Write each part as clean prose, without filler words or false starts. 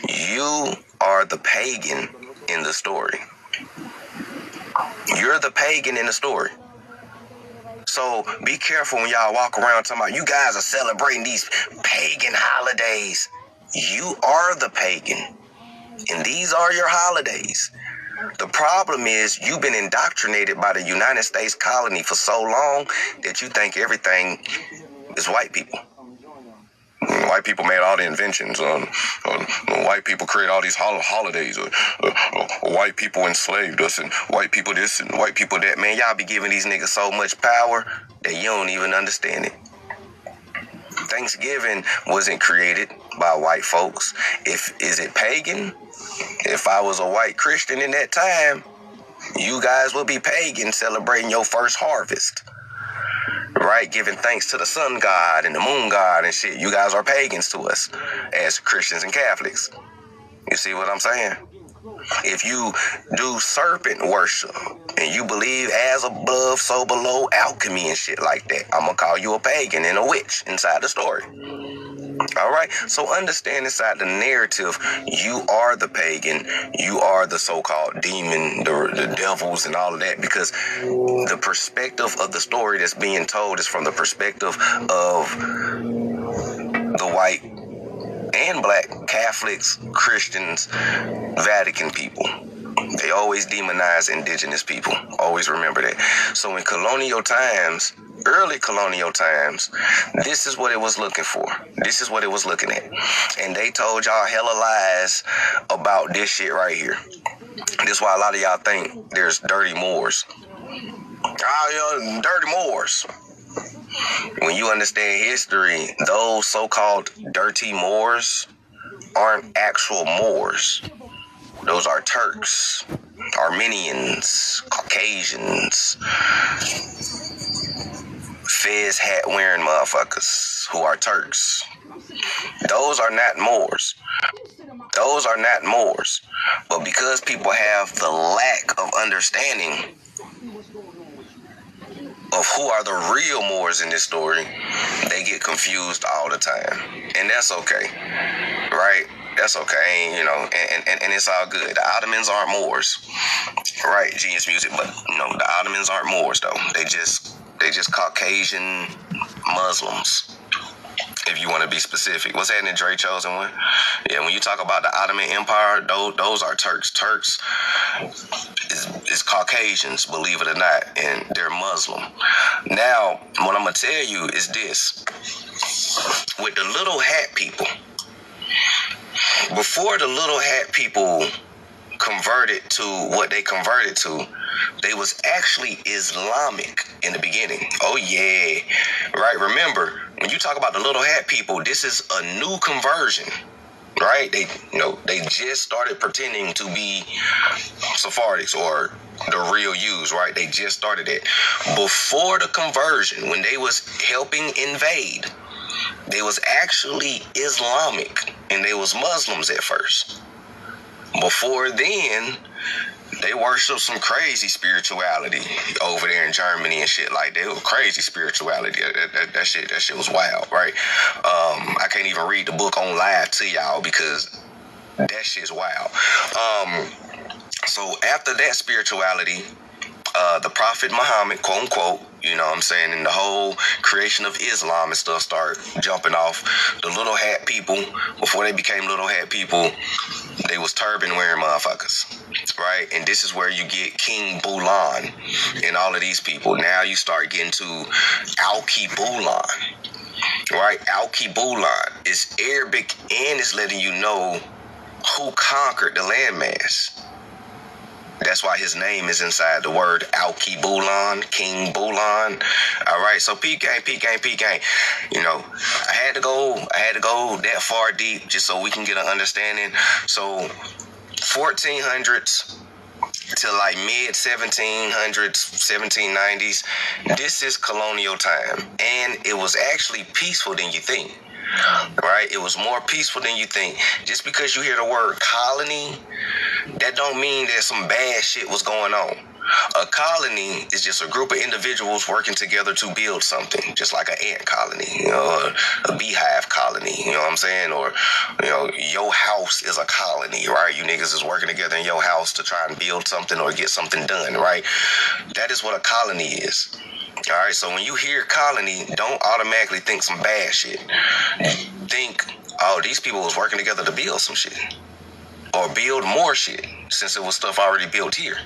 You are the pagan in the story. You're the pagan in the story. So be careful when y'all walk around talking about you guys are celebrating these pagan holidays. You are the pagan, and these are your holidays. The problem is you've been indoctrinated by the United States colony for so long that you think everything is white people. White people made all the inventions. White people create all these holidays. White people enslaved us, and white people this and white people that. Man, y'all be giving these niggas so much power that you don't even understand it. Thanksgiving wasn't created by white folks. Is it pagan? If I was a white Christian in that time, you guys would be pagan celebrating your first harvest. Right? Giving thanks to the sun god and the moon god and shit. You guys are pagans to us as Christians and Catholics. You see what I'm saying? If you do serpent worship and you believe as above, so below, alchemy and shit like that, I'm going to call you a pagan and a witch inside the story. All right? So understand inside the narrative, you are the pagan, you are the so-called demon, the devils and all of that, because the perspective of the story that's being told is from the perspective of the white and black Catholics, Christians, Vatican people. They always demonize indigenous people. Always remember that. So in colonial times, early colonial times, this is what it was looking for. This is what it was looking at. And they told y'all hella lies about this shit right here. This is why a lot of y'all think there's dirty Moors. Dirty Moors. When you understand history, those so-called dirty Moors aren't actual Moors. Those are Turks, Armenians, Caucasians, Fez hat wearing motherfuckers who are Turks. Those are not Moors. Those are not Moors. But because people have the lack of understanding of who are the real Moors in this story, they get confused all the time. And that's okay, right? That's okay, you know, and it's all good. The Ottomans aren't Moors, right? Genius Music, but, you know, the Ottomans aren't Moors, though. They just Caucasian Muslims, if you want to be specific. What's happening, Dre Chosen One? Yeah, when you talk about the Ottoman Empire, those are Turks. Turks is Caucasians, believe it or not, and they're Muslim. Now, what I'm going to tell you is this. With the little hat people, before the little hat people converted to what they converted to, they was actually Islamic in the beginning. Oh yeah, right? Remember, when you talk about the little hat people, this is a new conversion, right? They just started pretending to be Sephardics or the real Jews, right? They just started it. Before the conversion, when they was helping invade, they was actually Islamic and they was Muslims at first. Before then, they worship some crazy spirituality over there in Germany and shit like that. It was crazy spirituality. That shit was wild, right? I can't even read the book on live to y'all because that shit's wild. So after that spirituality, the Prophet Muhammad, quote unquote, you know what I'm saying, and the whole creation of Islam and stuff start jumping off. The little hat people, before they became little hat people, they was turban wearing motherfuckers, right? And this is where you get King Bulan and all of these people. Now you start getting to Al-Qibulan, right? Al-Qibulan is Arabic and it's letting you know who conquered the landmass. That's why his name is inside the word Al-Qibulan, King Bulan. All right, so peep gang. You know, I had to go that far deep just so we can get an understanding. So 1400s to like mid 1700s, 1790s, this is colonial time. And it was actually peaceful than you think. Right? It was more peaceful than you think. Just because you hear the word colony, that don't mean that some bad shit was going on. A colony is just a group of individuals working together to build something, just like an ant colony, a beehive colony, you know what I'm saying? Or, your house is a colony, right? You niggas is working together in your house to try and build something or get something done, right? That is what a colony is. All right, so when you hear colony, don't automatically think some bad shit. Think, oh, these people was working together to build some shit. Or build more shit, since it was stuff already built here.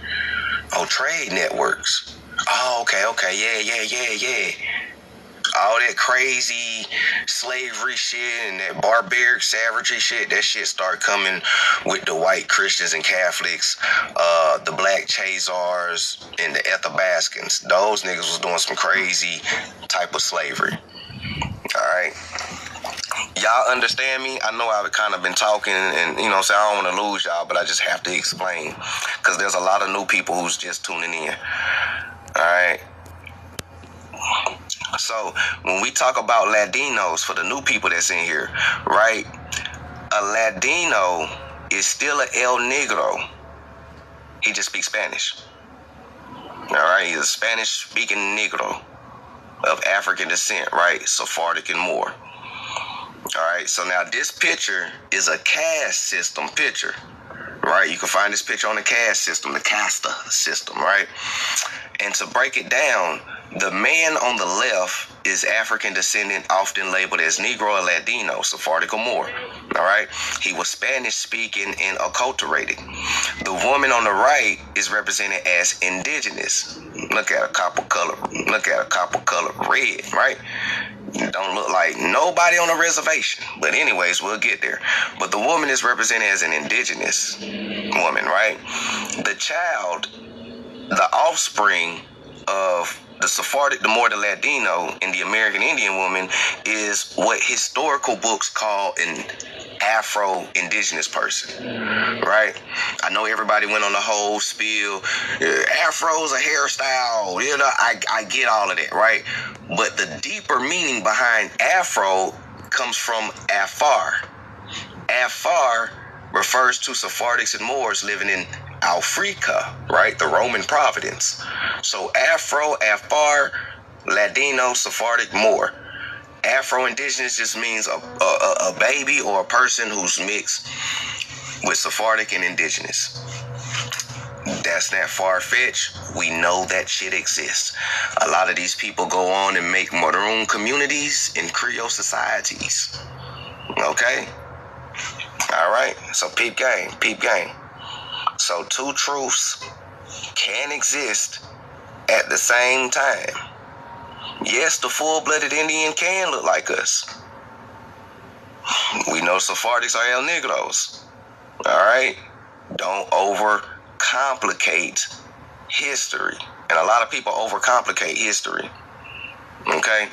Oh, trade networks. Oh, okay, yeah. All that crazy slavery shit and that barbaric savagery shit, that shit start coming with the white Christians and Catholics, the black Chazars and the Athabascans. Those niggas was doing some crazy type of slavery. All right. Y'all understand me? I know I've kind of been talking and, I don't want to lose y'all, but I just have to explain because there's a lot of new people who's just tuning in. All right. So when we talk about Latinos, for the new people that's in here, right? A Latino is still an El Negro. He just speaks Spanish. All right. He's a Spanish-speaking Negro of African descent, right? Sephardic and Moor. All right, so now this picture is a caste system picture, right? You can find this picture on the caste system, the casta system, right? And to break it down, the man on the left is African descendant, often labeled as Negro or Latino, Sephardic or Moor. All right, he was Spanish speaking and acculturated. The woman on the right is represented as indigenous. Look at a copper color. Look at a copper color red, right? Don't look like nobody on a reservation. But anyways, we'll get there. But the woman is represented as an indigenous woman, right? The child, the offspring of the Sephardic, the Moor, the Latino, and the American Indian woman is what historical books call an Afro-indigenous person, right? I know everybody went on the whole spiel. Afro's a hairstyle. I get all of that, right? But the deeper meaning behind Afro comes from Afar. Afar refers to Sephardics and Moors living in Africa, right? The Roman province. So Afro, Afar, Latino, Sephardic, Moor. Afro-indigenous just means a baby or a person who's mixed with Sephardic and indigenous. That's not far-fetched. We know that shit exists. A lot of these people go on and make maroon communities in Creole societies. Okay? All right? So peep game. So two truths can exist at the same time. Yes, the full-blooded Indian can look like us. We know Sephardics are El Negros. All right? Don't overcomplicate history. And a lot of people overcomplicate history. Okay?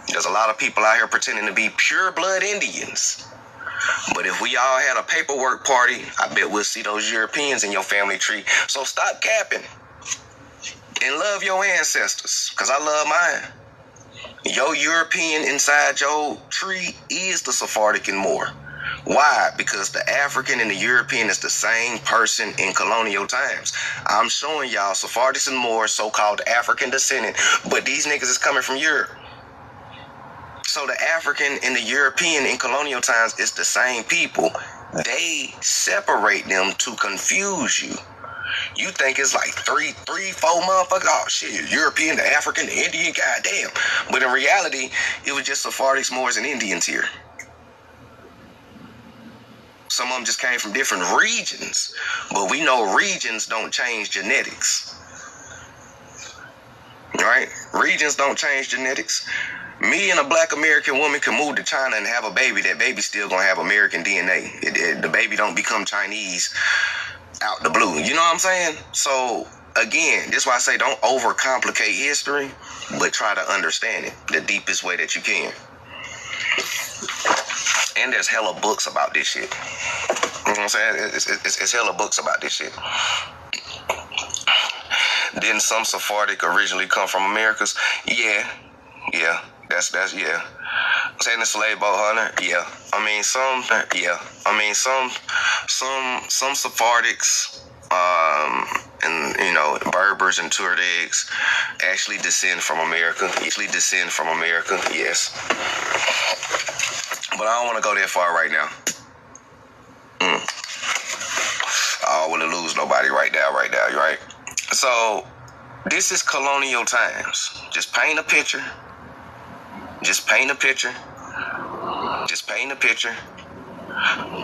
There's a lot of people out here pretending to be pure-blood Indians. But if we all had a paperwork party, I bet we'll see those Europeans in your family tree. So stop capping. And love your ancestors, because I love mine. Your European inside your tree is the Sephardic and Moor. Why? Because the African and the European is the same person in colonial times. I'm showing y'all Sephardics and Moors, so-called African descendant, but these niggas is coming from Europe. So the African and the European in colonial times is the same people. They separate them to confuse you. You think it's like three, 4 motherfuckers. Oh shit, European, the African, the Indian, goddamn. But in reality, it was just Sephardics, Moors, and Indians here. Some of them just came from different regions. But we know regions don't change genetics. Right? Regions don't change genetics. Me and a black American woman can move to China and have a baby. That baby's still gonna have American DNA. The baby don't become Chinese out the blue. You know what I'm saying? So again, this is why I say don't overcomplicate history, but try to understand it the deepest way that you can. And there's hella books about this shit. You know what I'm saying? It's hella books about this shit. Didn't some Sephardic originally come from Americas? Yeah. That's yeah. Saying the slave boat hunter? Yeah. I mean some Sephardics and Berbers and Tuaregs actually descend from America. Yes, but I don't want to go that far right now. I don't want to lose nobody right now, right? So this is colonial times. Just paint a picture.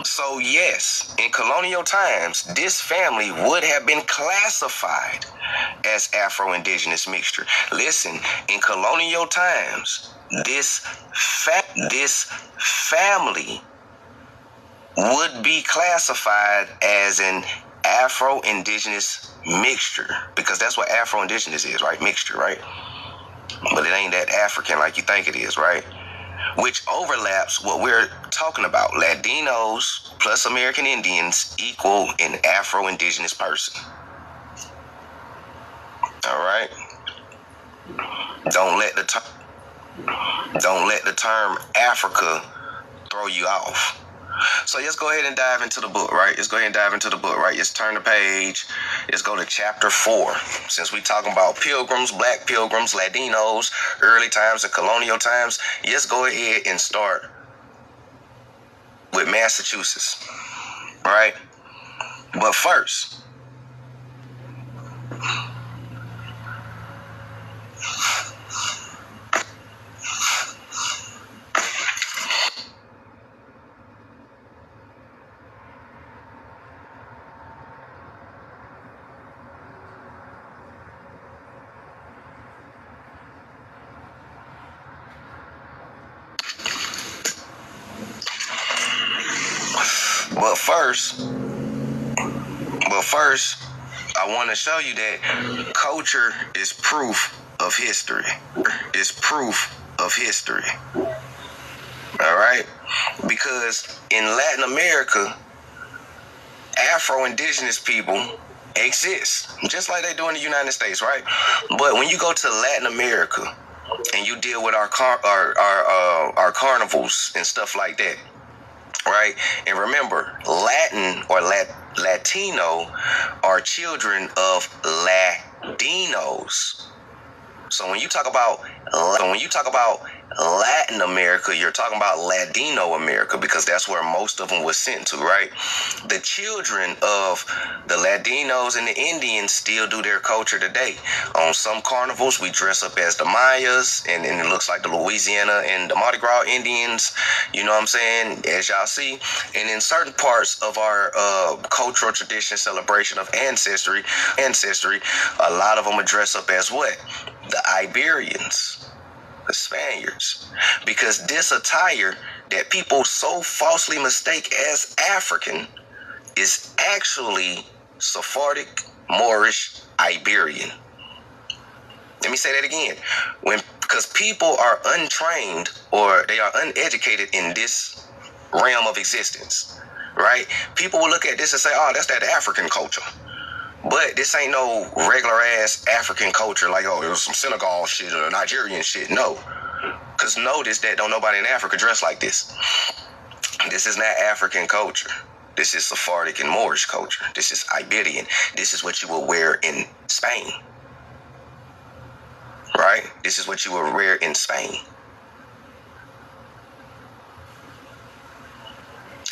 So yes, in colonial times, this family would have been classified as Afro-Indigenous mixture. Listen, in colonial times, this family would be classified as an Afro-Indigenous mixture, because that's what Afro-Indigenous is, right? Mixture, right? But it ain't that African like you think it is, right? Which overlaps what we're talking about. Latinos plus American Indians equal an Afro-Indigenous person. All right? Don't let the term Africa throw you off. So let's go ahead and dive into the book, right? Let's turn the page. Let's go to chapter 4. Since we talking about pilgrims, black pilgrims, Latinos, early times and colonial times, let's go ahead and start with Massachusetts, right? But first, I want to show you that culture is proof of history. All right? Because in Latin America, Afro-Indigenous people exist, just like they do in the United States, right? But when you go to Latin America and you deal with our carnivals and stuff like that, right? And remember, Latin or Latino are children of Latinos. So when you talk about Latin America, you're talking about Latino America, because that's where most of them were sent to, right? The children of the Latinos and the Indians still do their culture today. On some carnivals, we dress up as the Mayas, and it looks like the Louisiana and the Mardi Gras Indians, you know what I'm saying, as y'all see. And in certain parts of our cultural tradition, celebration of ancestry, a lot of them would dress up as what? The Iberians, the Spaniards, because this attire that people so falsely mistake as African is actually Sephardic, Moorish, Iberian. Let me say that again. Because people are untrained or they are uneducated in this realm of existence, right? People will look at this and say, oh, that's that African culture. But this ain't no regular ass African culture like, oh, it was some Senegal shit or Nigerian shit. No. Because notice that don't nobody in Africa dress like this. This is not African culture. This is Sephardic and Moorish culture. This is Iberian. This is what you will wear in Spain. Right? This is what you will wear in Spain.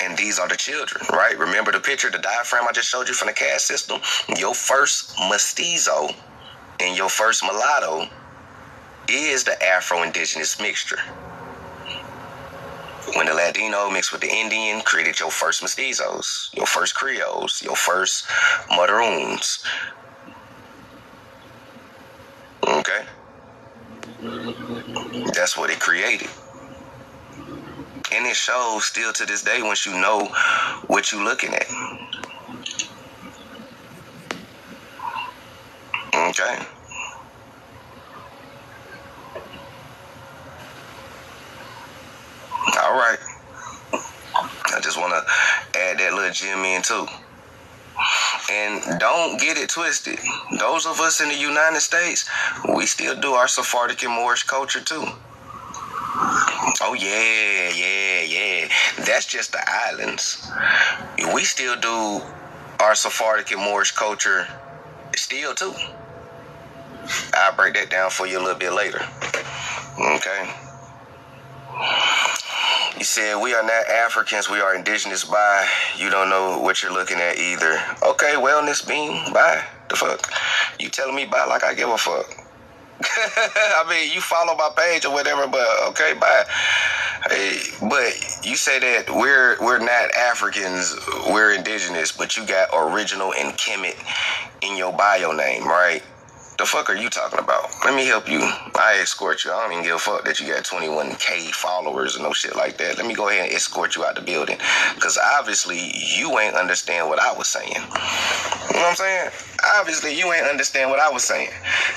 And these are the children, right? Remember the picture, the diaphragm I just showed you from the caste system? Your first mestizo and your first mulatto is the Afro-Indigenous mixture. When the Latino mixed with the Indian, created your first mestizos, your first Creoles, your first Maroons. Okay? That's what it created. And it shows still to this day once you know what you're looking at. Okay. All right. I just want to add that little gem in too. And don't get it twisted. Those of us in the United States, we still do our Sephardic and Moorish culture too. Oh, yeah. That's just the islands. We still do our Sephardic and Moorish culture Still too. I'll break that down for you a little bit later. Okay. You said we are not Africans, we are indigenous. Bye. You don't know what you're looking at either. Okay, wellness beam. Bye. The fuck? You telling me bye like I give a fuck? I mean, you follow my page or whatever, but okay, bye. Hey, but you say that we're not Africans, we're indigenous, but you got original and Kemet in your bio name, right? The fuck are you talking about? Let me help you. I escort you. I don't even give a fuck that you got 21K followers and no shit like that. Let me go ahead and escort you out the building. Because obviously you ain't understand what I was saying. You know what I'm saying? Obviously you ain't understand what I was saying.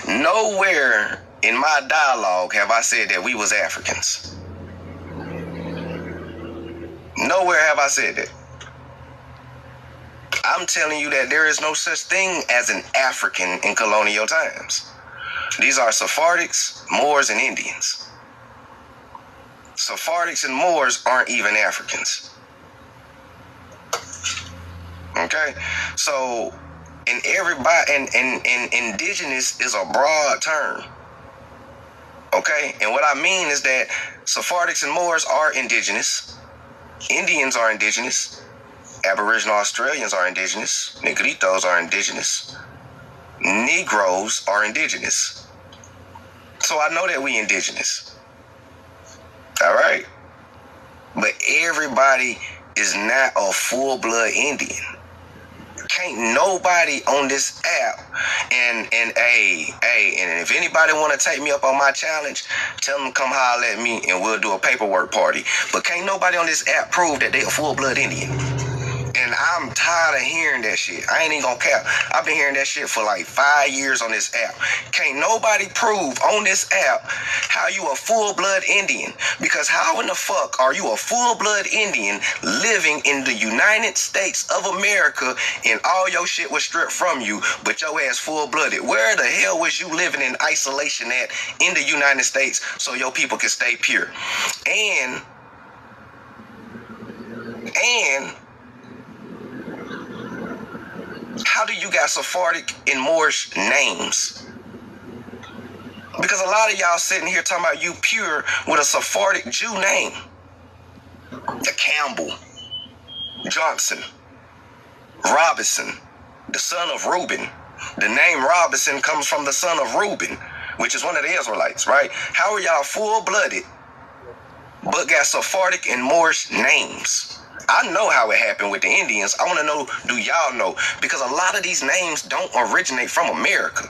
Nowhere in my dialogue have I said that we was Africans. Nowhere have I said that. I'm telling you that there is no such thing as an African in colonial times. These are Sephardics, Moors, and Indians. Sephardics and Moors aren't even Africans. Okay? So, and everybody, and indigenous is a broad term. Okay? And what I mean is that Sephardics and Moors are indigenous. Indians are indigenous. Aboriginal Australians are indigenous. Negritos are indigenous. Negroes are indigenous. So I know that we indigenous. All right? But everybody is not a full-blood Indian. Can't nobody on this app and if anybody want to take me up on my challenge, tell them to come holler at me and we'll do a paperwork party. But can't nobody on this app prove that they a full-blood Indian. And I'm tired of hearing that shit. I ain't even gonna cap. I've been hearing that shit for like 5 years on this app. Can't nobody prove on this app how you a full-blood Indian. Because how in the fuck are you a full-blood Indian living in the United States of America and all your shit was stripped from you, but your ass full-blooded? Where the hell was you living in isolation at in the United States so your people can stay pure? And how do you got Sephardic and Moorish names? Because a lot of y'all sitting here talking about you pure with a Sephardic Jew name. The Campbell, Johnson, Robinson, the son of Reuben. The name Robinson comes from the son of Reuben, which is one of the Israelites, right? How are y'all full-blooded but got Sephardic and Moorish names? I know how it happened with the Indians. I want to know, do y'all know? Because a lot of these names don't originate from America.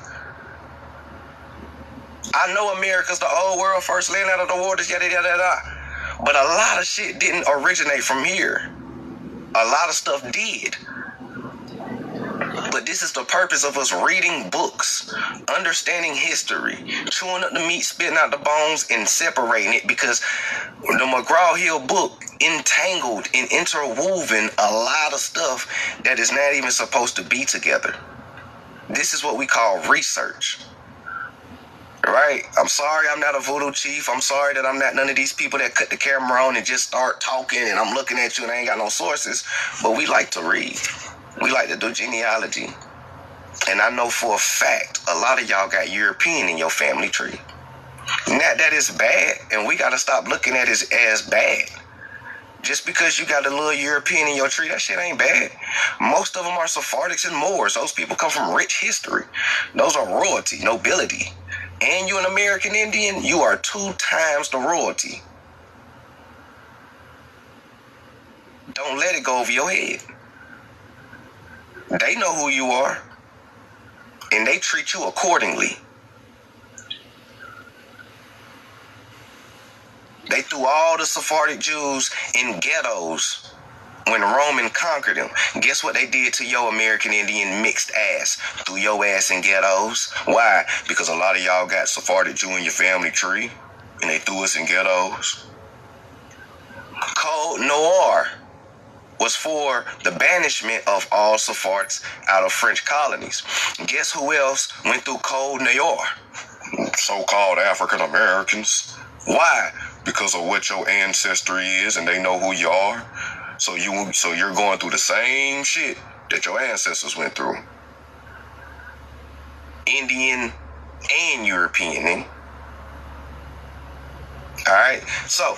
I know America's the old world, first land out of the waters, yada, yada, yada. But a lot of shit didn't originate from here. A lot of stuff did. But this is the purpose of us reading books, understanding history, chewing up the meat, spitting out the bones, and separating it, because the McGraw-Hill book entangled and interwoven a lot of stuff that is not even supposed to be together. This is what we call research. Right? I'm sorry I'm not a voodoo chief. I'm sorry that I'm not none of these people that cut the camera on and just start talking and I'm looking at you and I ain't got no sources. But we like to read. We like to do genealogy. And I know for a fact a lot of y'all got European in your family tree. Now that is bad, and we got to stop looking at it as bad. Just because you got a little European in your tree, that shit ain't bad. Most of them are Sephardics and Moors. Those people come from rich history. Those are royalty, nobility. And you an American Indian, you are 2 times the royalty. Don't let it go over your head. They know who you are, and they treat you accordingly. They threw all the Sephardic Jews in ghettos when Roman conquered them. Guess what they did to your American Indian mixed ass? Threw your ass in ghettos. Why? Because a lot of y'all got Sephardic Jew in your family tree, and they threw us in ghettos. Code Noir was for the banishment of all Sephardics out of French colonies. Guess who else went through Code Noir? So-called African Americans. Why? Because of what your ancestry is, and they know who you are. So you're going through the same shit that your ancestors went through. Indian, and European. Eh? All right, so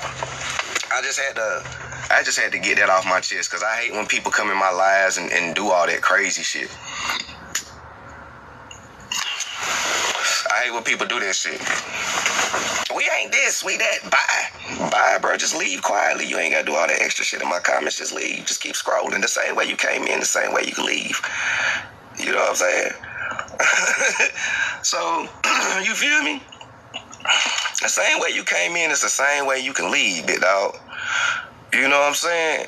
I just had to get that off my chest because I hate when people come in my lives and do all that crazy shit. I hate when people do that shit. We ain't this, we that. Bye, bro. Just leave quietly. You ain't gotta do all that extra shit in my comments. Just leave. Just keep scrolling. The same way you came in, the same way you can leave. You know what I'm saying? So, you feel me? The same way you came in is the same way you can leave, big dog. You know what I'm saying?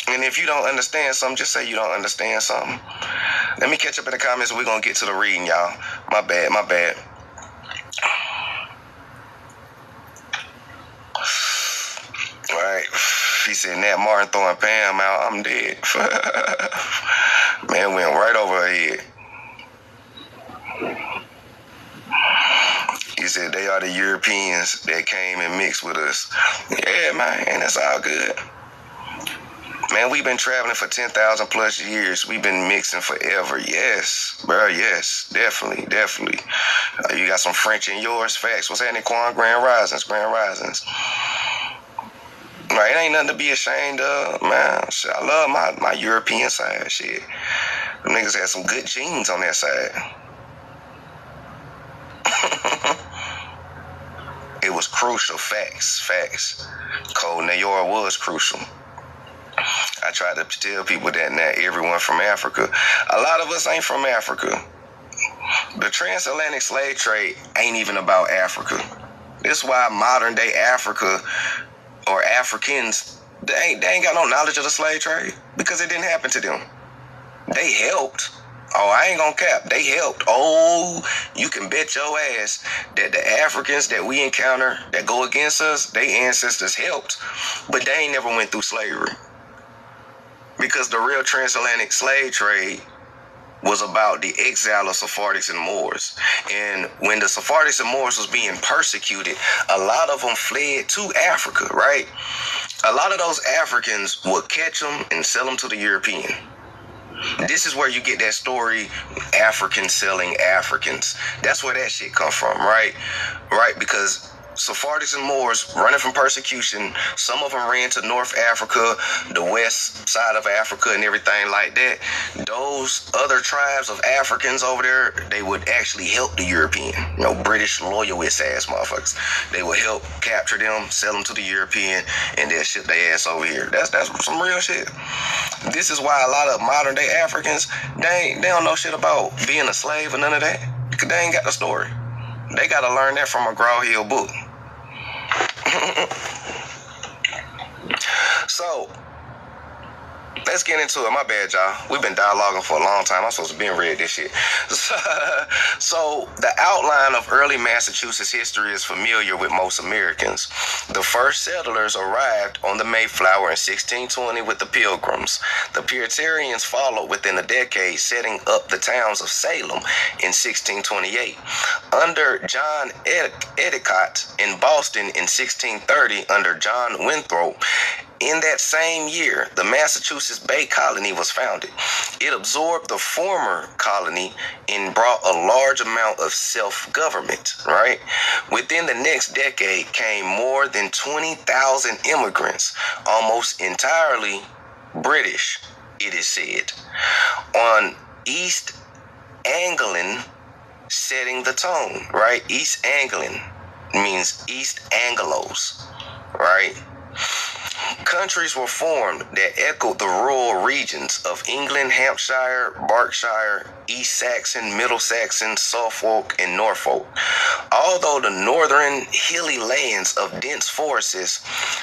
And if you don't understand something, just say you don't understand something. Let me catch up in the comments and we're going to get to the reading, y'all. My bad. All right. He said, Nat Martin throwing Pam out. I'm dead. Man, went right over her head. He said they are the Europeans that came and mixed with us. Yeah, man, and that's all good. Man, we've been traveling for 10,000 plus years. We've been mixing forever. Yes, bro, yes, definitely. You got some French in yours? Facts. What's happening, Quan? Grand Risings. Right, it ain't nothing to be ashamed of, man. Shit, I love my European side, shit. Them niggas had some good genes on that side. It was crucial. Facts. Cold Nayor was crucial. I try to tell people that not everyone from Africa. A lot of us ain't from Africa. The transatlantic slave trade ain't even about Africa. This is why modern day Africa or Africans, they ain't got no knowledge of the slave trade because it didn't happen to them. They helped. Oh, I ain't gonna cap. They helped. Oh, you can bet your ass that the Africans that we encounter that go against us, their ancestors helped, but they ain't never went through slavery. Because the real transatlantic slave trade was about the exile of Sephardics and Moors. And when the Sephardics and Moors was being persecuted, a lot of them fled to Africa, right? A lot of those Africans would catch them and sell them to the European. This is where you get that story, Africans selling Africans. That's where that shit come from, right? Right, because Sephardics and Moors running from persecution, some of them ran to North Africa, the west side of Africa and everything like that. Those other tribes of Africans over there, they would actually help the European, British loyalist ass motherfuckers. They would help capture them, sell them to the European, and then ship their ass over here. That's some real shit. This is why a lot of modern day Africans, they don't know shit about being a slave or none of that, because they ain't got the story. They got to learn that from a Graw Hill book. So, let's get into it. My bad, y'all. We've been dialoguing for a long time. I'm supposed to be read this shit. So, the outline of early Massachusetts history is familiar with most Americans. The first settlers arrived on the Mayflower in 1620 with the Pilgrims. The Puritans followed within a decade, setting up the towns of Salem in 1628. Under John Endicott in Boston in 1630, under John Winthrop. In that same year, the Massachusetts Bay Colony was founded. It absorbed the former colony and brought a large amount of self-government, right? Within the next decade came more than 20,000 immigrants, almost entirely British, it is said, on East Anglian setting the tone, right? East Anglian means East Anglos, right? Countries were formed that echoed the rural regions of England, Hampshire, Berkshire, East Saxon, Middle Saxon, Suffolk, and Norfolk. Although the northern hilly lands of dense forests,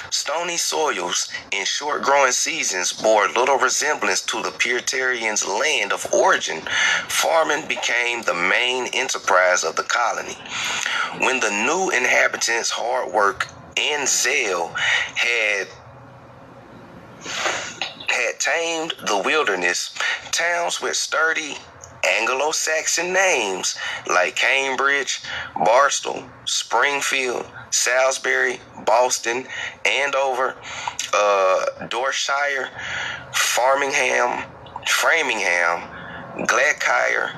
stony soils, and short growing seasons bore little resemblance to the Puritans' land of origin, farming became the main enterprise of the colony. When the new inhabitants' hard work and zeal had tamed the wilderness, towns with sturdy Anglo-Saxon names like Cambridge, Barstow, Springfield, Salisbury, Boston, Andover, Dorsetshire, Framingham, Gloucester,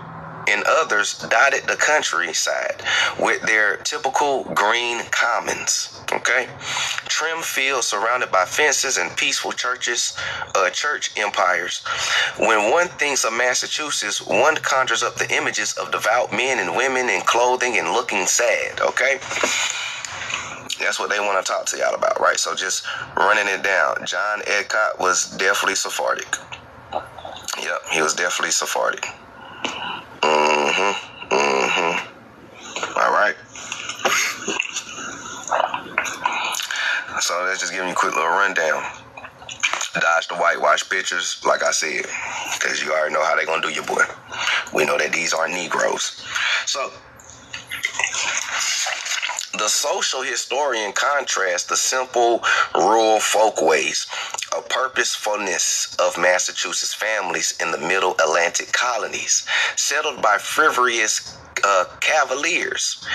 and others dotted the countryside with their typical green commons. Okay, trim fields surrounded by fences and peaceful church empires. When one thinks of Massachusetts, one conjures up the images of devout men and women in clothing and looking sad. Okay. That's what they want to talk to y'all about, right? So just running it down. John Edcott was definitely Sephardic. Yep, he was definitely Sephardic. All right. So let's just give you a quick little rundown. Dodge the whitewash pictures, like I said, because you already know how they're going to do your boy. We know that these are Negroes. So the social historian contrasts the simple rural folkways of purposefulness of Massachusetts families in the middle Atlantic colonies, settled by frivolous cavaliers,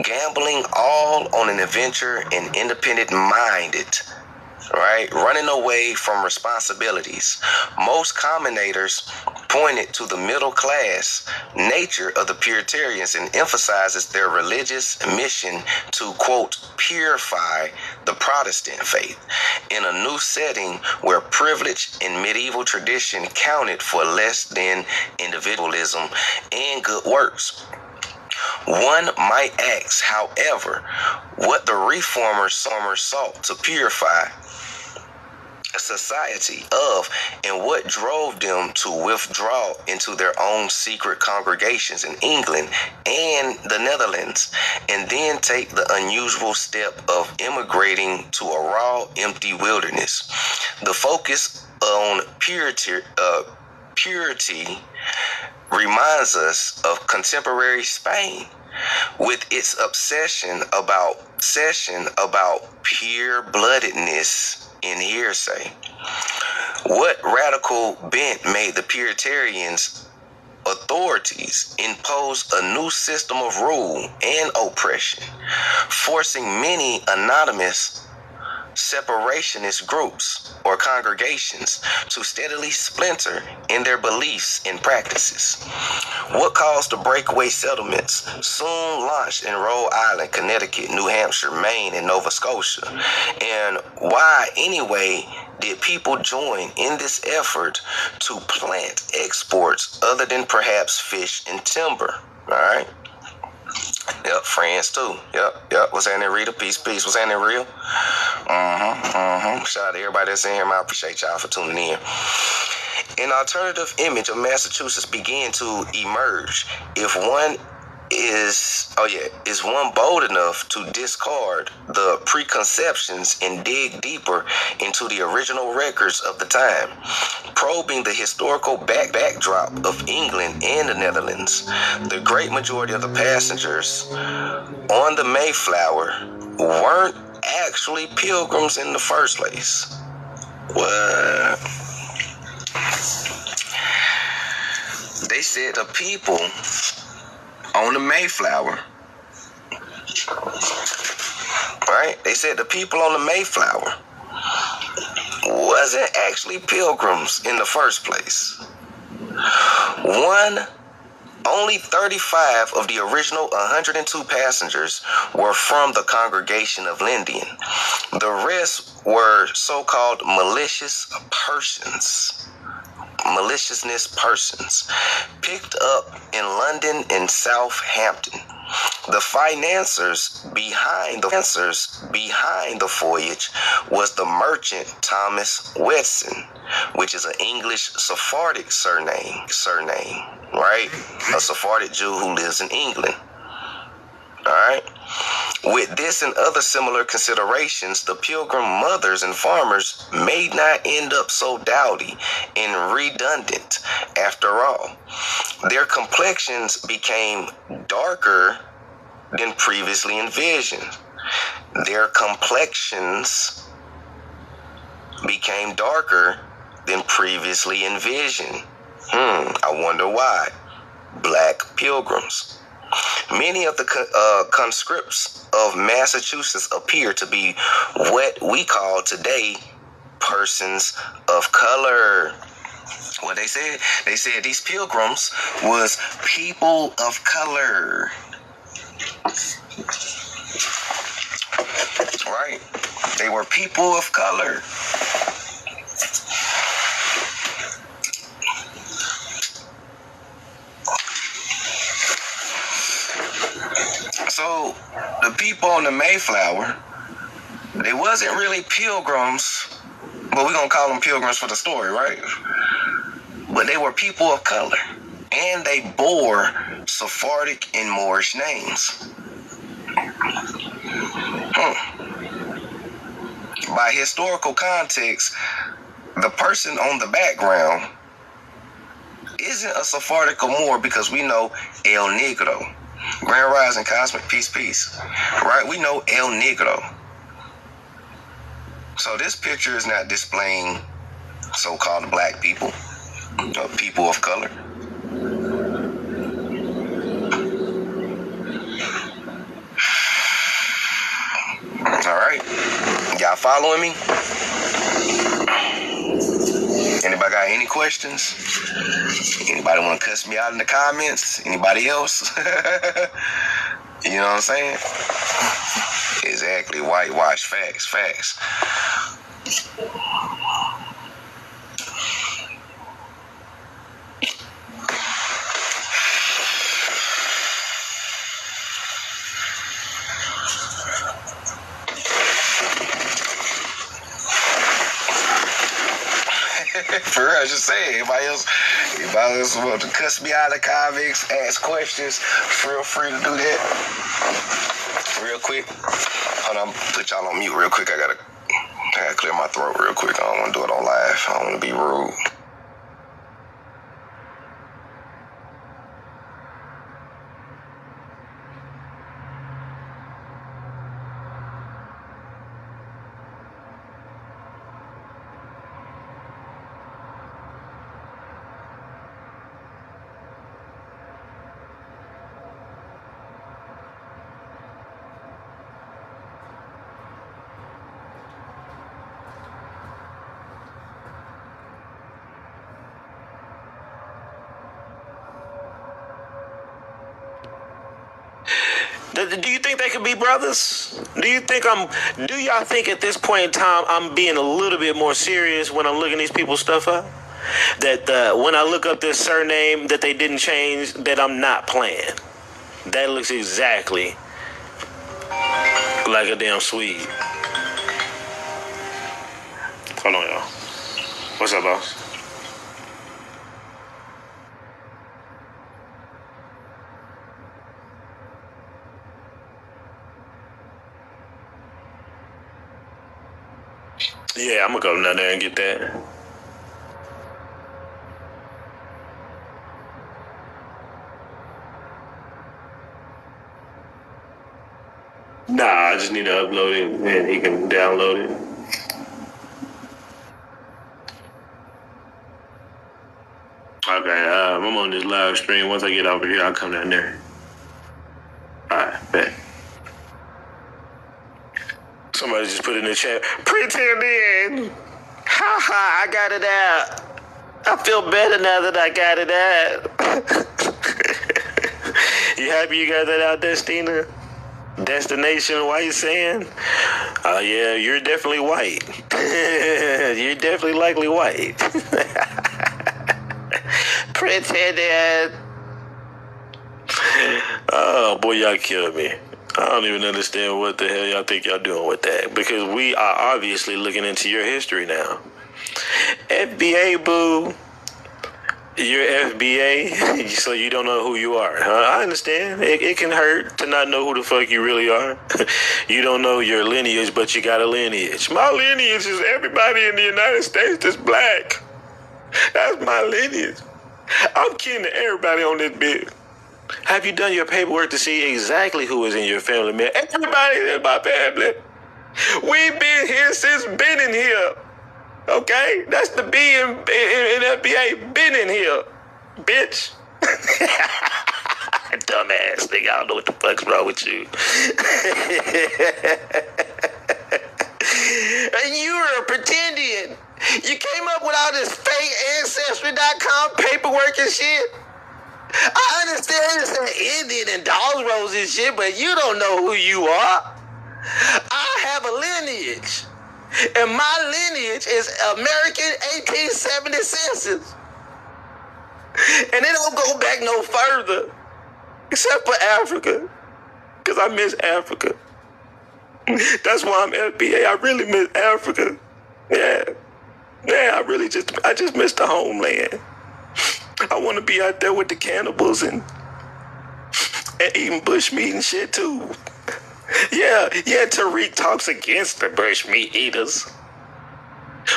gambling all on an adventure and independent-minded, right? Running away from responsibilities. Most commentators pointed to the middle class nature of the Puritans and emphasizes their religious mission to, quote, purify the Protestant faith in a new setting where privilege and medieval tradition counted for less than individualism and good works. One might ask, however, what the reformers sought to purify a society of, and what drove them to withdraw into their own secret congregations in England and the Netherlands, and then take the unusual step of immigrating to a raw, empty wilderness. The focus on purity reminds us of contemporary Spain, with its obsession about pure-bloodedness in hearsay. What radical bent made the Puritans authorities impose a new system of rule and oppression, forcing many anonymous separationist groups or congregations to steadily splinter in their beliefs and practices. What caused the breakaway settlements soon launched in Rhode Island, Connecticut, New Hampshire, Maine, and Nova Scotia? And why, anyway, did people join in this effort to plant exports other than perhaps fish and timber? All right. Yep, friends too. Yep. What's happening, Rita? Peace. What's happening, Real? Shout out to everybody that's in here, man. I appreciate y'all for tuning in. An alternative image of Massachusetts began to emerge. If one is one bold enough to discard the preconceptions and dig deeper into the original records of the time, probing the historical backdrop of England and the Netherlands. The great majority of the passengers on the Mayflower weren't actually pilgrims in the first place. What? They said the people on the Mayflower, right? They said the people on the Mayflower wasn't actually pilgrims in the first place. Only 35 of the original 102 passengers were from the congregation of Lindian. The rest were so-called maliciousness persons picked up in London and Southampton. The financiers behind the voyage was the merchant Thomas Weston, which is an English Sephardic surname, right? A Sephardic Jew who lives in England. All right. With this and other similar considerations, the pilgrim mothers and farmers may not end up so dowdy and redundant after all. Their complexions became darker than previously envisioned. I wonder why. Black pilgrims. Many of the conscripts of Massachusetts appear to be what we call today persons of color. What they said? They said these pilgrims was people of color. Right? They were people of color. So the people on the Mayflower, they wasn't really pilgrims, but we're gonna call them pilgrims for the story, right? But they were people of color, and they bore Sephardic and Moorish names. By historical context, the person on the background isn't a Sephardic or Moor, because we know El Negro. Grand Rising, Cosmic Peace, Peace. Right? We know El Negro. So this picture is not displaying so-called black people, or people of color. All right. Y'all following me? Anybody got any questions? Anybody want to cuss me out in the comments? Anybody else? You know what I'm saying? Exactly. Whitewash. Facts. For real, I just say, anybody else want to cuss me out of the comments, ask questions, feel free to do that. Real quick. Hold on, put y'all on mute real quick. I gotta clear my throat real quick. I don't want to do it on live. I don't want to be rude. Do you think they could be brothers? Do y'all think at this point in time I'm being a little bit more serious when I'm looking these people's stuff up? That when I look up this surname that they didn't change, that I'm not playing. That looks exactly like a damn Swede. Hold on, y'all. What's up, boss? Yeah, I'm gonna go down there and get that. Nah, I just need to upload it and he can download it. Okay, I'm on this live stream. Once I get over here, I'll come down there. Alright, bet. Somebody just put in the chat, pretending. Ha ha, I got it out. I feel better now that I got it out. You happy you got that out, Destina? Destination, why you saying? Yeah, you're definitely white. You're definitely likely white. Pretending. Oh, boy, y'all killed me. I don't even understand what the hell y'all think y'all doing with that, because we are obviously looking into your history now. FBA, boo. You're FBA, so you don't know who you are. I understand. It can hurt to not know who the fuck you really are. You don't know your lineage, but you got a lineage. My lineage is everybody in the United States that's black. That's my lineage. I'm kin to everybody on this bit. Have you done your paperwork to see exactly who is in your family, man? Everybody in my family. We've been here since been in here. Okay? That's the B in FBA. Been in here. Bitch. Dumbass nigga. I don't know what the fuck's wrong with you. And you are pretending. You came up with all this fake Ancestry.com paperwork and shit. I understand it's an Indian and dog rolls and shit, but you don't know who you are. I have a lineage. And my lineage is American 1870 census. And it don't go back no further. Except for Africa. Because I miss Africa. That's why I'm FBA. I really miss Africa. Yeah. Yeah, I just miss the homeland. I want to be out there with the cannibals and eating bushmeat and shit too. Yeah, Tariq talks against the bushmeat eaters.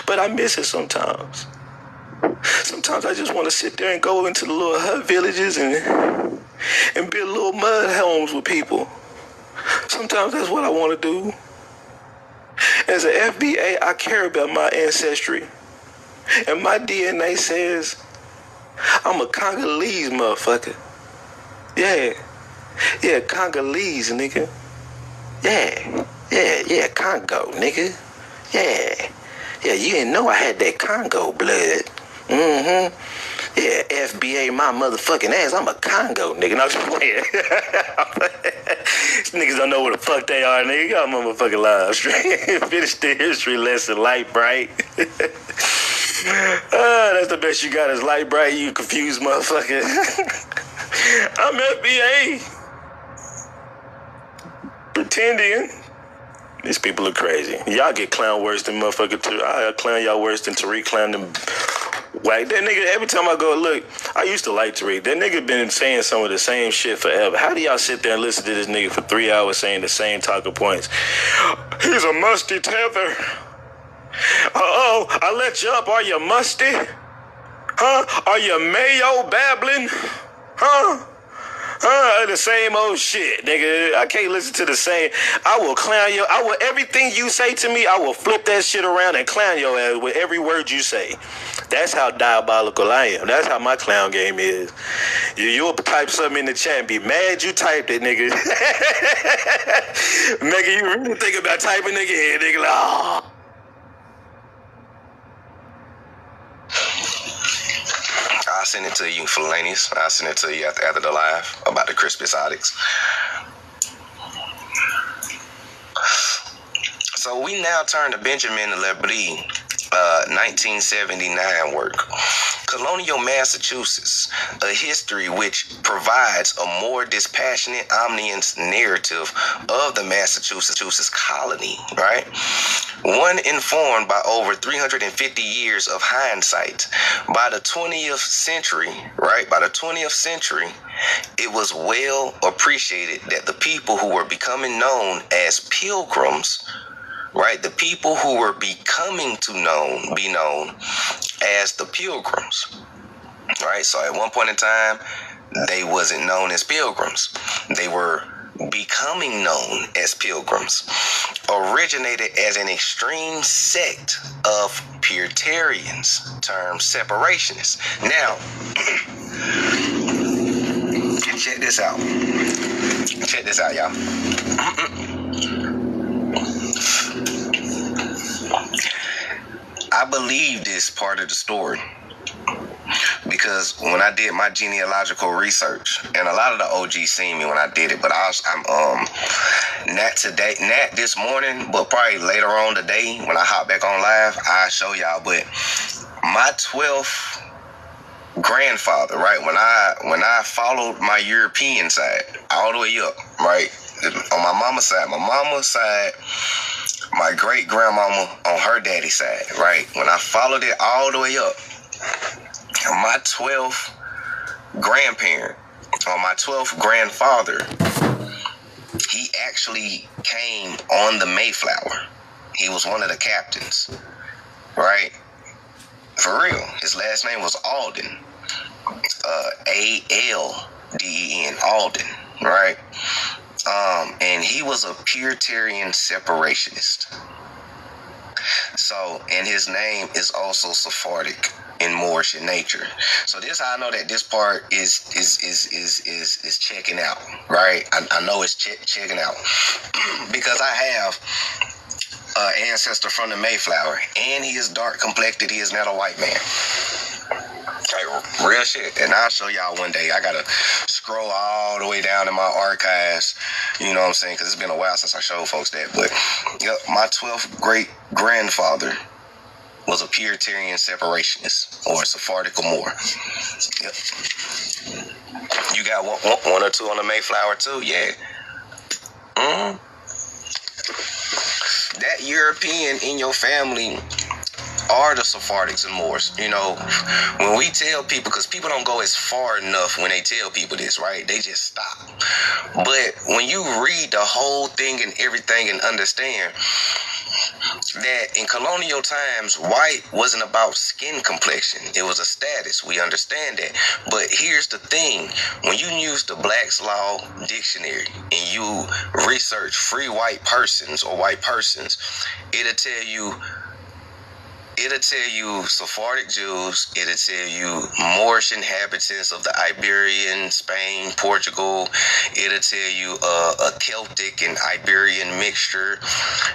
But I miss it sometimes. Sometimes I just want to sit there and go into the little hut villages and build little mud homes with people. Sometimes that's what I want to do. As an FBA, I care about my ancestry. And my DNA says I'm a Congolese motherfucker. Yeah, Congolese, nigga. Yeah, Congo, nigga. Yeah, you didn't know I had that Congo blood. Yeah, FBA my motherfucking ass. I'm a Congo, nigga. No, I'm just playing. These niggas don't know what the fuck they are, nigga. Y'all motherfucking live stream. Finish the history lesson, light bright. That's the best you got is light bright, you confused motherfucker. I'm FBA. Pretending. These people are crazy. Y'all get clown worse than motherfucker too. I clown y'all worse than Tariq clown them. Like that nigga, every time I go look, I used to like Tariq. That nigga been saying some of the same shit forever. How do y'all sit there and listen to this nigga for 3 hours saying the same talking points? He's a musty tether. I let you up. Are you musty? Huh? Are you mayo babbling? Huh? The same old shit, nigga. I can't listen to the same. I will clown you. Everything you say to me, I will flip that shit around and clown your ass with every word you say. That's how diabolical I am. That's how my clown game is. You'll type something in the chat and be mad you typed it, nigga. Nigga, you really think about typing again, nigga. Like, oh. I'll send it to you, Felanius. I'll send it to you after the live about the crispy exotics. So we now turn to Benjamin Lebris, 1979 work. Colonial Massachusetts, a history which provides a more dispassionate, omniscient narrative of the Massachusetts colony, right? One informed by over 350 years of hindsight. By the 20th century, right? By the 20th century, it was well appreciated that the people who were becoming known as pilgrims, right? The people who were becoming to be known as the pilgrims, right? So at one point in time, they wasn't known as pilgrims. They were becoming known as pilgrims. Originated as an extreme sect of Puritans, termed separationists. Now, check this out. Check this out, y'all. I believe this part of the story because when I did my genealogical research, and a lot of the OGs seen me when I did it, but I'm not this morning, but probably later on today when I hop back on live, I'll show y'all. But my 12th grandfather, right, when I followed my European side all the way up, right, on my mama's side, my great grandmama on her daddy's side, right? When I followed it all the way up, my 12th grandparent, or my 12th grandfather, he actually came on the Mayflower. He was one of the captains, right? For real. His last name was Alden. A-L-D-E-N, Alden, right? And he was a Puritan separationist. So, and his name is also Sephardic in Moorish in nature. So this how I know that this part is checking out, right? I know it's checking out because I have ancestor from the Mayflower, and he is dark complected. He is not a white man. Like, real shit. And I'll show y'all one day. I gotta scroll all the way down in my archives. You know what I'm saying? Because it's been a while since I showed folks that. But yep, my 12th great grandfather was a Puritan separationist or a Sephardic or more. Yep. You got one or two on the Mayflower too? Yeah. That European in your family are the Sephardics and Moors. You know, when we tell people, because people don't go as far enough when they tell people this, right? They just stop. But when you read the whole thing and everything and understand that in colonial times, white wasn't about skin complexion. It was a status. We understand that. But here's the thing. When you use the Black's Law Dictionary and you research free white persons or white persons, it'll tell you Sephardic Jews, it'll tell you Moorish inhabitants of the Iberian, Spain, Portugal, it'll tell you a Celtic and Iberian mixture.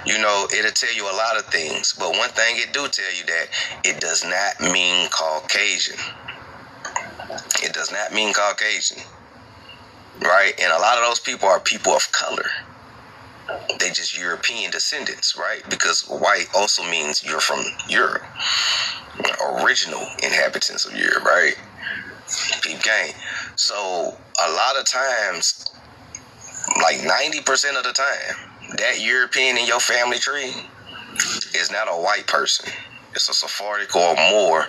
You know, it'll tell you a lot of things. But one thing it do tell you that it does not mean Caucasian. It does not mean Caucasian. Right? And a lot of those people are people of color. They just European descendants, right? Because white also means you're from Europe. Original inhabitants of Europe, right? Peep game. So a lot of times, like 90% of the time, that European in your family tree is not a white person. It's a Sephardic or more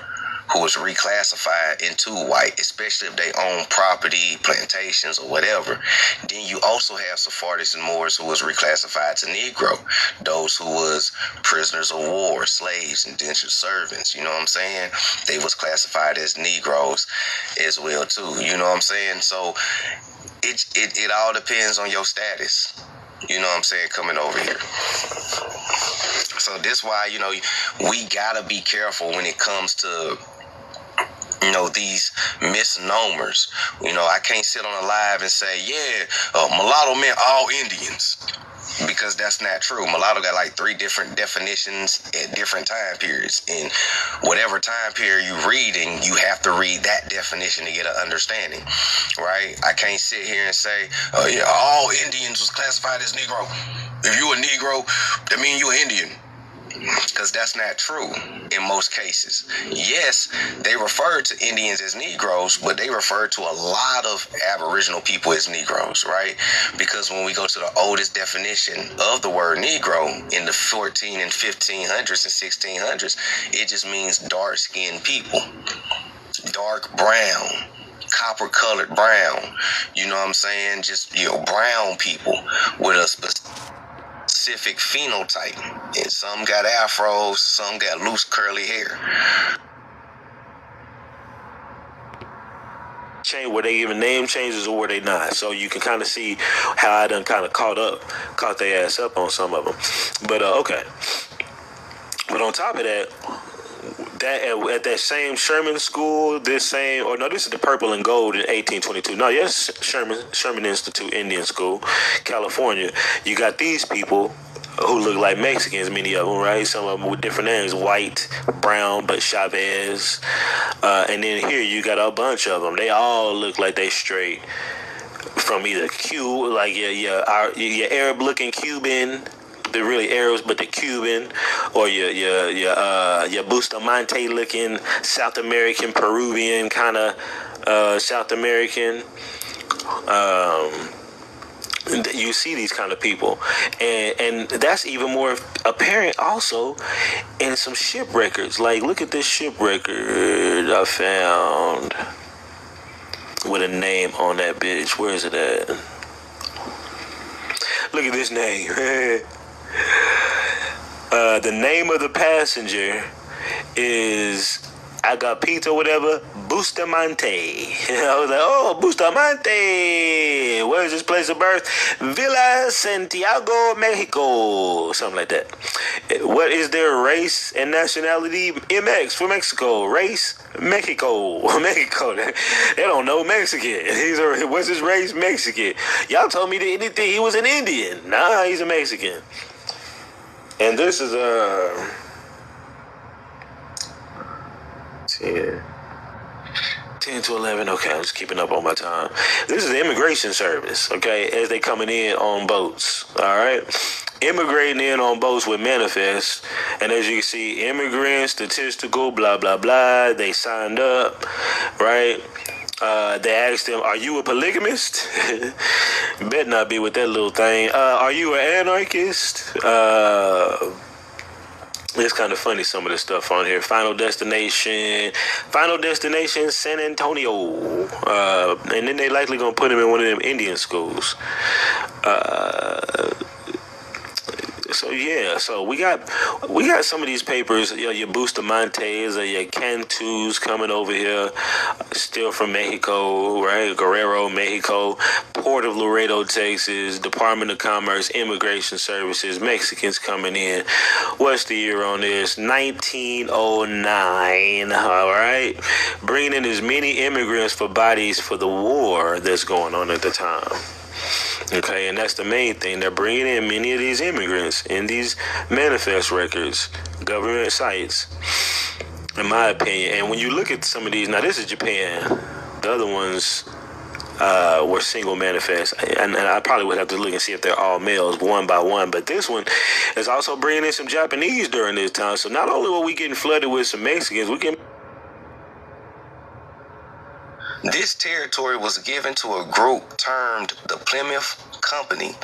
who was reclassified into white, especially if they own property, plantations, or whatever. Then you also have Sephardics and Moors who was reclassified to Negro, those who was prisoners of war, slaves, indentured servants, you know what I'm saying? They was classified as Negroes as well too, you know what I'm saying? So it all depends on your status, you know what I'm saying, coming over here. So this why, you know, we gotta be careful when it comes to, you know, these misnomers. You know, I can't sit on a live and say, yeah, mulatto meant all Indians, because that's not true. Mulatto got like 3 different definitions at different time periods. In whatever time period you're reading, you have to read that definition to get an understanding, right? I can't sit here and say, yeah, all Indians was classified as Negro. If you a Negro, that means you an Indian. Because that's not true in most cases. Yes, they refer to Indians as Negroes, but they refer to a lot of Aboriginal people as Negroes, right? Because when we go to the oldest definition of the word Negro in the 14 and 1500s and 1600s, it just means dark-skinned people, dark brown, copper-colored brown, you know what I'm saying? Just, you know, brown people with a specific phenotype, and some got afros, some got loose curly hair. Change where they even name changes or were they not, so you can kind of see how I done kind of caught their ass up on some of them. But okay, but on top of that, at that same Sherman School, this is the Purple and Gold in 1822. No, yes, Sherman Institute Indian School, California. You got these people who look like Mexicans, many of them, right? Some of them with different names, white, brown, but Chavez. And then here you got a bunch of them. They all look like they straight from either Cuba, like your Arab-looking Cuban. They're really Arabs, but they're Cuban, or your Bustamante looking South American, Peruvian kind of South American. You see these kind of people, and that's even more apparent also in some ship records. Like, look at this ship record I found with a name on that bitch. Where is it at? Look at this name. The name of the passenger is Agapito, whatever, Bustamante. I was like, oh, Bustamante. Where's his place of birth? Villa Santiago, Mexico. Something like that. What is their race and nationality? MX for Mexico. Race? Mexico. Mexico. They don't know Mexican. What's his race? Mexican. Y'all told me that he was an Indian. Nah, he's a Mexican. And this is 10 to 11. Okay, I'm just keeping up on my time. This is the immigration service, okay, as they coming in on boats, all right? Immigrating in on boats with manifests. And as you can see, immigrant, statistical, blah, blah, blah. They signed up, right? They asked them, are you a polygamist? Bet not be with that little thing. Are you an anarchist? It's kind of funny, some of the stuff on here. Final destination, San Antonio. And then they likely gonna put him in one of them Indian schools. So we got some of these papers, your Bustamantes or your Cantus coming over here, still from Mexico, right? Guerrero, Mexico, Port of Laredo, Texas, Department of Commerce, Immigration Services, Mexicans coming in. What's the year on this? 1909, all right? Bringing in as many immigrants for bodies for the war that's going on at the time. Okay, and that's the main thing. They're bringing in many of these immigrants in these manifest records, government sites, in my opinion. And when you look at some of these, now this is Japan. The other ones were single manifests. And I probably would have to look and see if they're all males one by one. But this one is also bringing in some Japanese during this time. So not only were we getting flooded with some Mexicans, we can... This territory was given to a group termed the Plymouth Company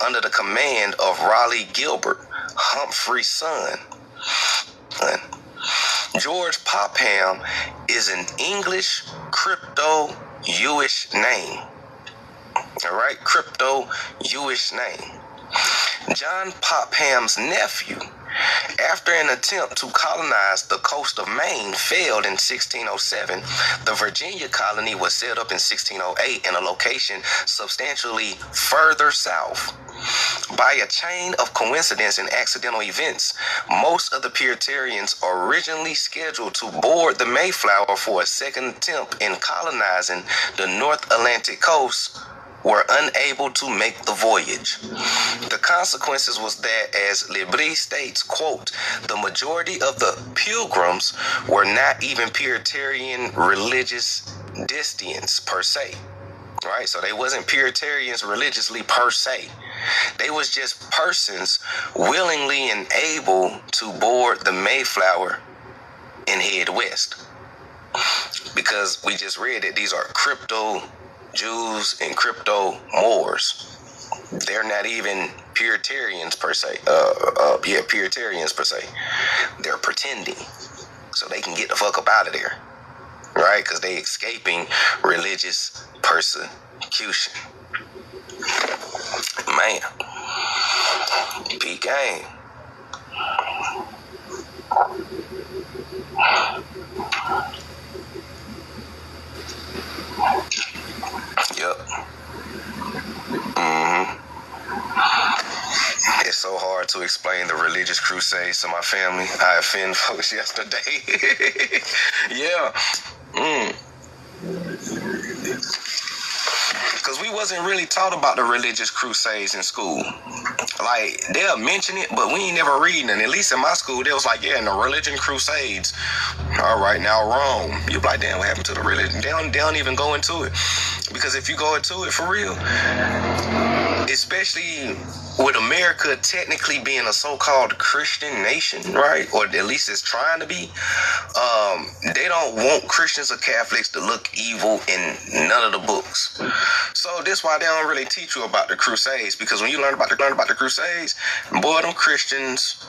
under the command of Raleigh Gilbert, Humphrey's son. George Popham is an English crypto-Jewish name. All right, crypto-Jewish name. John Popham's nephew, after an attempt to colonize the coast of Maine failed in 1607, the Virginia colony was set up in 1608 in a location substantially further south. By a chain of coincidence and accidental events, most of the Puritans originally scheduled to board the Mayflower for a second attempt in colonizing the North Atlantic coast were unable to make the voyage. The consequences was that, as Libri states, quote, the majority of the pilgrims were not even Puritan religious dissidents per se. Right? So they wasn't Puritans religiously per se. They was just persons willingly and able to board the Mayflower and head west. Because we just read that these are crypto Jews and crypto Moors. They're not even Puritans per se. Puritans per se. They're pretending so they can get the fuck up out of there, right? Because they escaping religious persecution. Man, big game. Yep. It's so hard to explain the religious crusades to my family. I offended folks yesterday. Yeah. Because we wasn't really taught about the religious crusades in school. Like, they'll mention it, but we ain't never reading it. At least in my school, they was like, yeah, in the religion crusades. All right, now Rome. You're like, damn, what happened to the religion? They don't even go into it. Because if you go into it for real, especially with America technically being a so-called Christian nation, right? Or at least it's trying to be. They don't want Christians or Catholics to look evil in none of the books. So that's why they don't really teach you about the Crusades. Because when you learn about the Crusades, boy, them Christians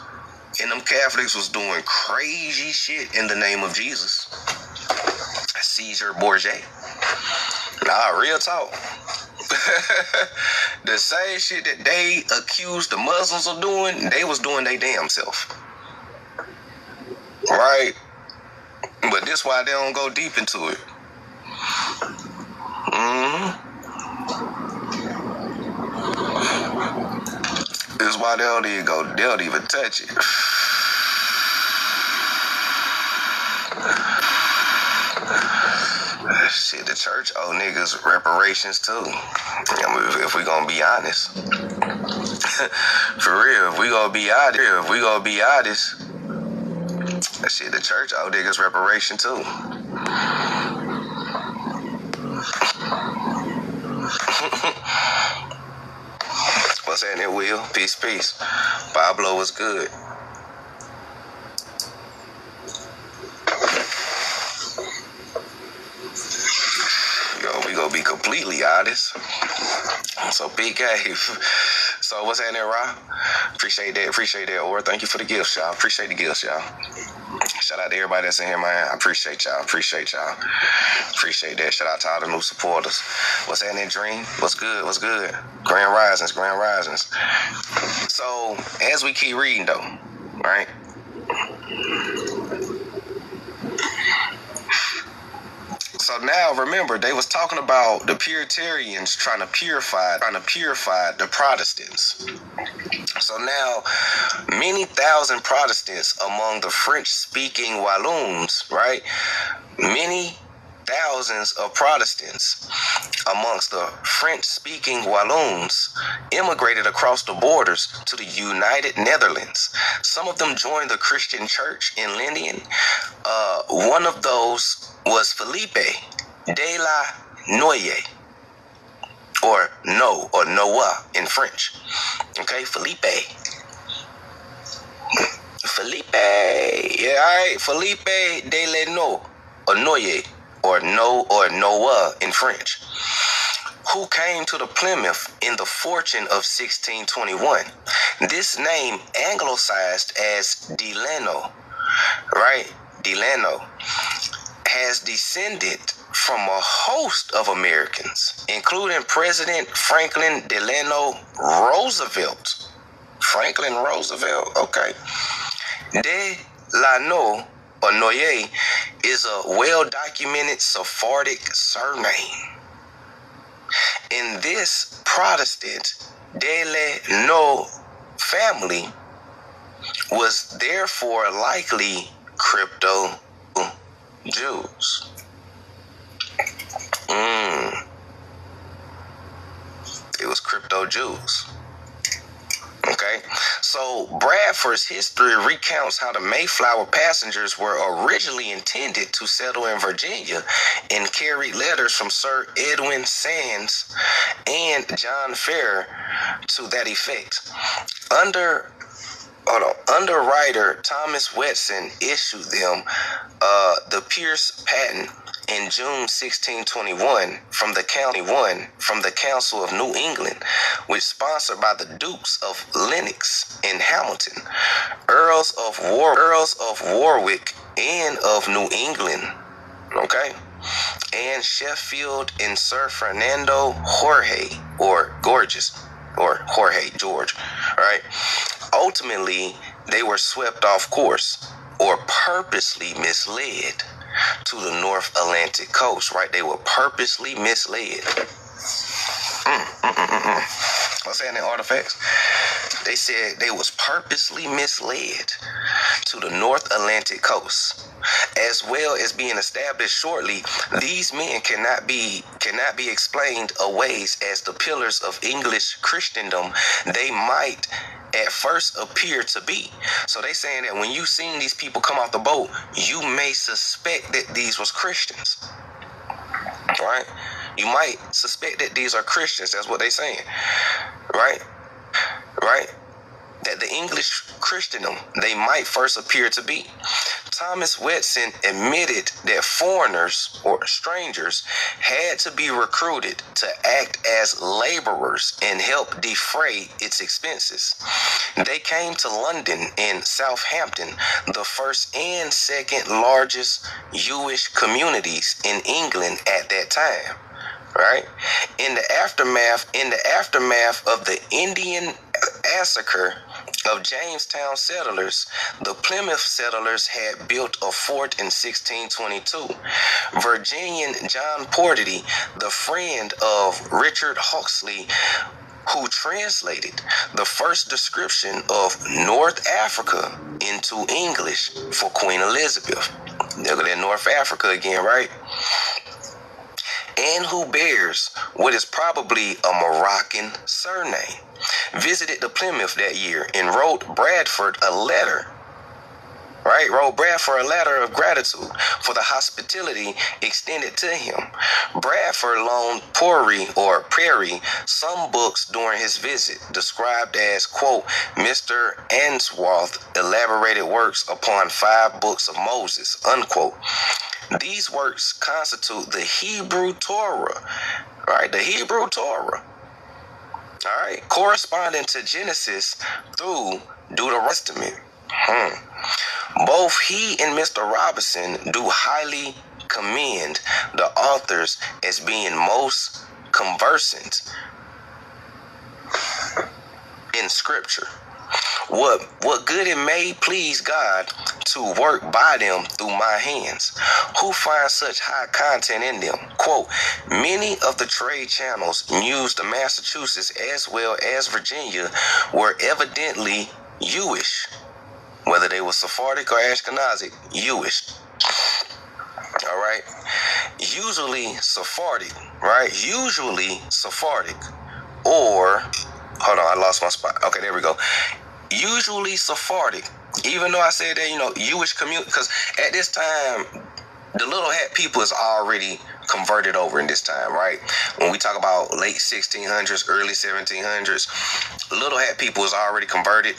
and them Catholics was doing crazy shit in the name of Jesus. Caesar Borgia. Nah, real talk. The same shit that they accused the Muslims of doing, they was doing they damn self. Right? But this why they don't go deep into it. This is why they don't even touch it. Shit, the church owe niggas reparations too. I mean, if we gonna be honest. For real, if we gonna be honest, that shit, the church owe niggas reparation too. What's happening, Will? Peace. Pablo was good. We gonna be completely honest. So PK. So what's happening, Ra? Appreciate that, or thank you for the gifts, y'all. Appreciate the gifts, y'all. Shout out to everybody that's in here, man. I appreciate y'all. Appreciate that. Shout out to all the new supporters. What's happening, Dream? What's good? Grand Risings. So, as we keep reading, though, right? So now, remember, they was talking about the Puritans trying to purify the Protestants. So now, many thousand Protestants among the French-speaking Walloons, right? Many thousands of Protestants amongst the French-speaking Walloons immigrated across the borders to the United Netherlands. Some of them joined the Christian church in Leyden. One of those was Philippe de la Noye, or Noah in French. Okay, Philippe, yeah, all right, Philippe de la Noye, or Noah in French, who came to the Plymouth in the fortune of 1621. This name anglicized as Delano, right? Delano has descended from a host of Americans, including President Franklin Delano Roosevelt. Okay. Delano or Noye is a well-documented Sephardic surname. In this Protestant Delano family was therefore likely crypto Jews. It was crypto Jews. Okay, so Bradford's history recounts how the Mayflower passengers were originally intended to settle in Virginia and carried letters from Sir Edwin Sands and John Ferrer to that effect. Underwriter Thomas Wetson issued them the Pierce patent in June 1621 from the Council of New England, which sponsored by the Dukes of Lennox and Hamilton, Earls of Warwick and of New England, okay, and Sheffield and Sir Fernando Jorge George, right? Ultimately, they were swept off course or purposely misled to the North Atlantic coast, right? They were purposely misled. What's that in the artifacts? They said they was purposely misled to the North Atlantic coast. As well as being established shortly, these men cannot be explained away as the pillars of English Christendom they might at first appear to be. So they saying that when you seen these people come off the boat, you may suspect that these was Christians, right? You might suspect that these are Christians. That's what they saying, right? That the English Christendom they might first appear to be. Thomas Wetson admitted that foreigners or strangers had to be recruited to act as laborers and help defray its expenses. They came to London and Southampton, the first and second largest Jewish communities in England at that time. Right? In the aftermath of the Indian massacre of Jamestown settlers, the Plymouth settlers had built a fort in 1622. Virginian John Portedy, the friend of Richard Huxley, who translated the first description of North Africa into English for Queen Elizabeth. Look at that North Africa again, right? and who bears what is probably a Moroccan surname, visited the Plymouth that year and wrote Bradford a letter. Right? Wrote Bradford a letter of gratitude for the hospitality extended to him. Bradford loaned Prairie some books during his visit, described as, quote, Mr. Answorth elaborated works upon 5 books of Moses, unquote. These works constitute the Hebrew Torah, right? The Hebrew Torah, all right, corresponding to Genesis through Deuteronomy. Both he and Mr. Robinson do highly commend the authors as being most conversant in Scripture. What good it may please God to work by them through my hands, who find such high content in them. Quote, many of the trade channels used in Massachusetts as well as Virginia were evidently Jewish, whether they were Sephardic or Ashkenazic, Jewish. All right. Usually Sephardic, right? Usually Sephardic, or hold on, I lost my spot. Okay, there we go. Usually Sephardic, even though I said that, Jewish community, because at this time, the Little Hat people is already converted over in this time, right? When we talk about late 1600s, early 1700s, Little Hat people is already converted.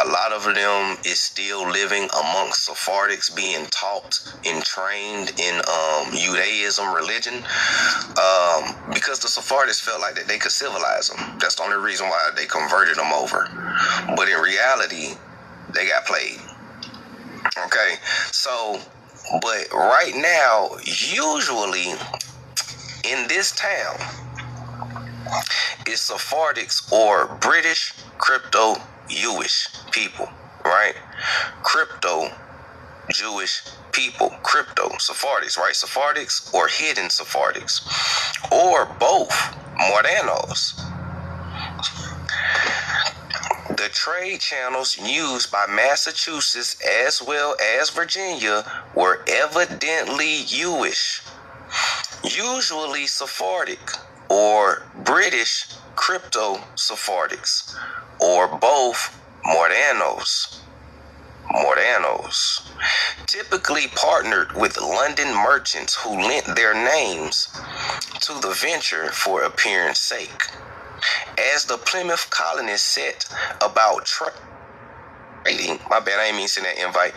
A lot of them is still living amongst Sephardics, being taught and trained in Judaism religion, because the Sephardics felt like that they could civilize them. That's the only reason why they converted them over. But in reality, they got played. Okay, so, but right now, usually in this town, it's Sephardics or British crypto-Jewish people, right? Crypto-Jewish people, crypto-Sephardics, right? Sephardics or hidden Sephardics, or both, Morenos. The trade channels used by Massachusetts as well as Virginia were evidently Jewish, usually Sephardic or British crypto-Sephardics, or both Morenos, typically partnered with London merchants who lent their names to the venture for appearance sake. As the Plymouth colonists set about trading, my bad, I ain't mean to send that invite,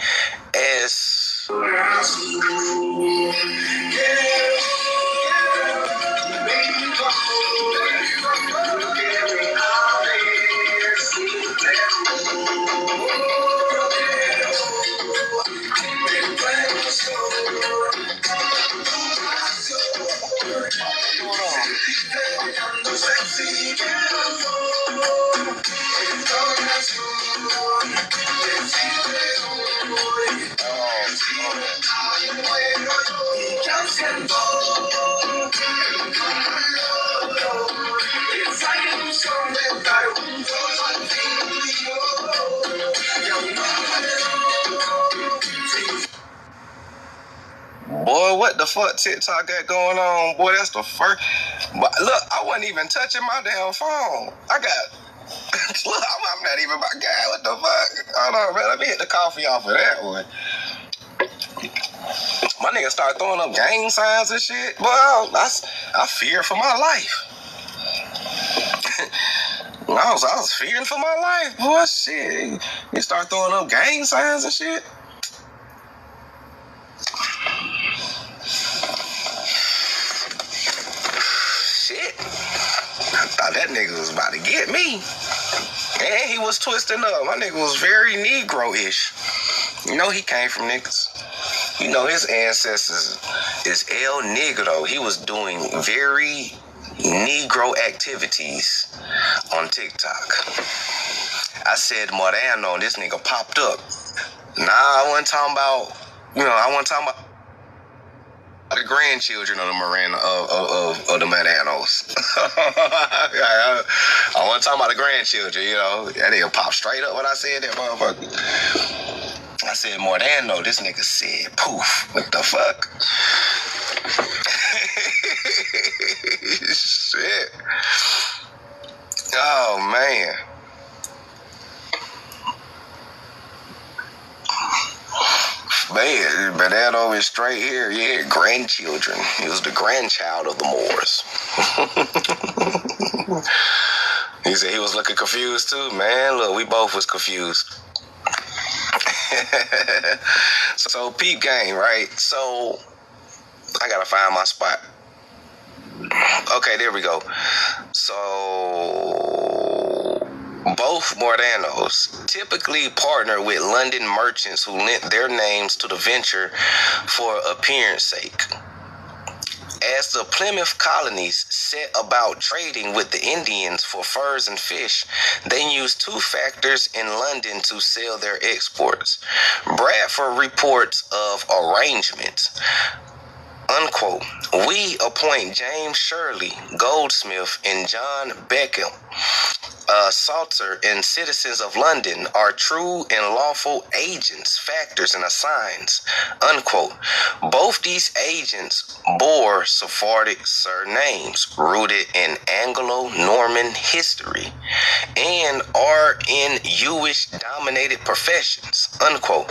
boy, what the fuck TikTok got going on? Boy, that's the first. But look, I wasn't even touching my damn phone. Look, I'm not even my guy. What the fuck? Hold on, man. Let me hit the coffee off of that one. My nigga start throwing up gang signs and shit. Boy, I fear for my life. I was fearing for my life, boy. Shit. You start throwing up gang signs and shit. Shit. I thought that nigga was about to get me. And he was twisting up. My nigga was very Negro-ish. He came from niggas. His ancestors is El Negro. He was doing very Negro activities on TikTok. I said Moreno, this nigga popped up. Nah, I wasn't talking about, the grandchildren of the Moreno, of the Morenos. I wasn't talking about the grandchildren, That nigga popped straight up when I said that motherfucker. I said Moreno, this nigga said poof. What the fuck? Shit. Oh, man. Man, but that over straight here, yeah, grandchildren. He was the grandchild of the Moors. He said he was looking confused too, man. Look, we both was confused. So peep game, right? So I gotta find my spot. Okay, there we go. So both Mordanos typically partner with London merchants who lent their names to the venture for appearance sake. As the Plymouth colonies set about trading with the Indians for furs and fish, they used two factors in London to sell their exports. Bradford reports of arrangements. Unquote. We appoint James Shirley, Goldsmith, and John Beckham, Salter, and citizens of London are true and lawful agents, factors, and assigns. Unquote. Both these agents bore Sephardic surnames rooted in Anglo-Norman history and are in Jewish-dominated professions. Unquote.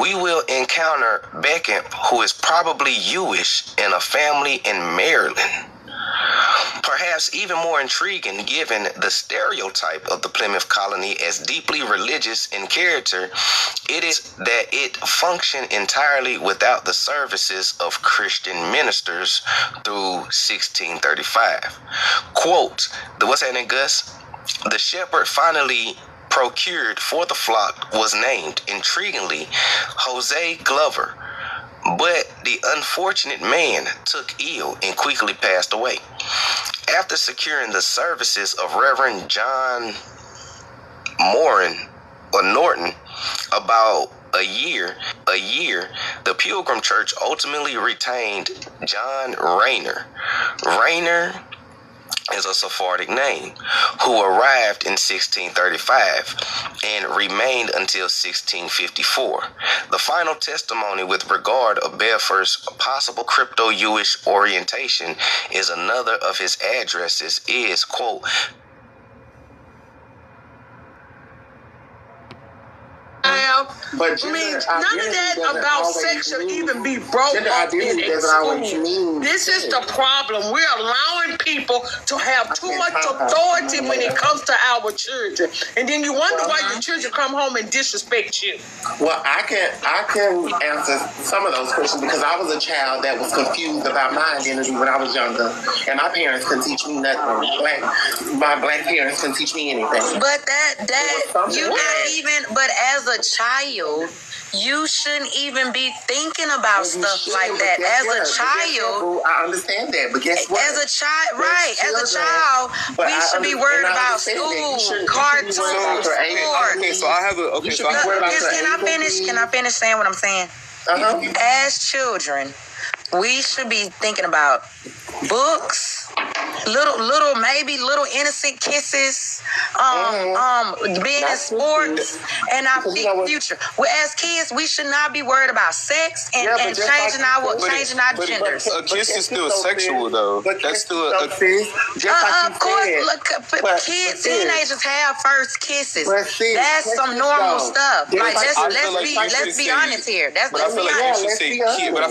We will encounter Beckham, who is probably Jewish, in a family in Maryland. Perhaps even more intriguing given the stereotype of the Plymouth colony as deeply religious in character, it is that it functioned entirely without the services of Christian ministers through 1635. Quote, what's that in Gus? The shepherd finally procured for the flock was named, intriguingly, Jose Glover. But the unfortunate man took ill and quickly passed away. After securing the services of Reverend John Norton, about a year, the Pilgrim Church ultimately retained John Rayner. Rayner is a Sephardic name, who arrived in 1635 and remained until 1654. The final testimony with regard of Bedford's possible crypto-Jewish orientation is another of his addresses is, quote, But none of that about sex should even be brought up in school. This is the problem. We're allowing people to have too much authority when it comes to our children, and then you wonder why your children come home and disrespect you. Well, I can answer some of those questions because I was a child that was confused about my identity when I was younger, and my parents couldn't teach me nothing. My black parents couldn't teach me anything. But you not even. But as a child, you shouldn't even be thinking about stuff like that. As a child, I understand that, but guess what? As a child, right? As a child, we should be worried about school, cartoons, sports. Okay, so I have a. Okay, so Can I finish saying what I'm saying? As children, we should be thinking about books. Little innocent kisses, being in sports, and our future. Well, as kids, we should not be worried about sex and changing our genders. A kiss is still sexual, though. That's still of course. Look, teenagers have first kisses. That's some normal stuff. Like, let's be honest here. But I feel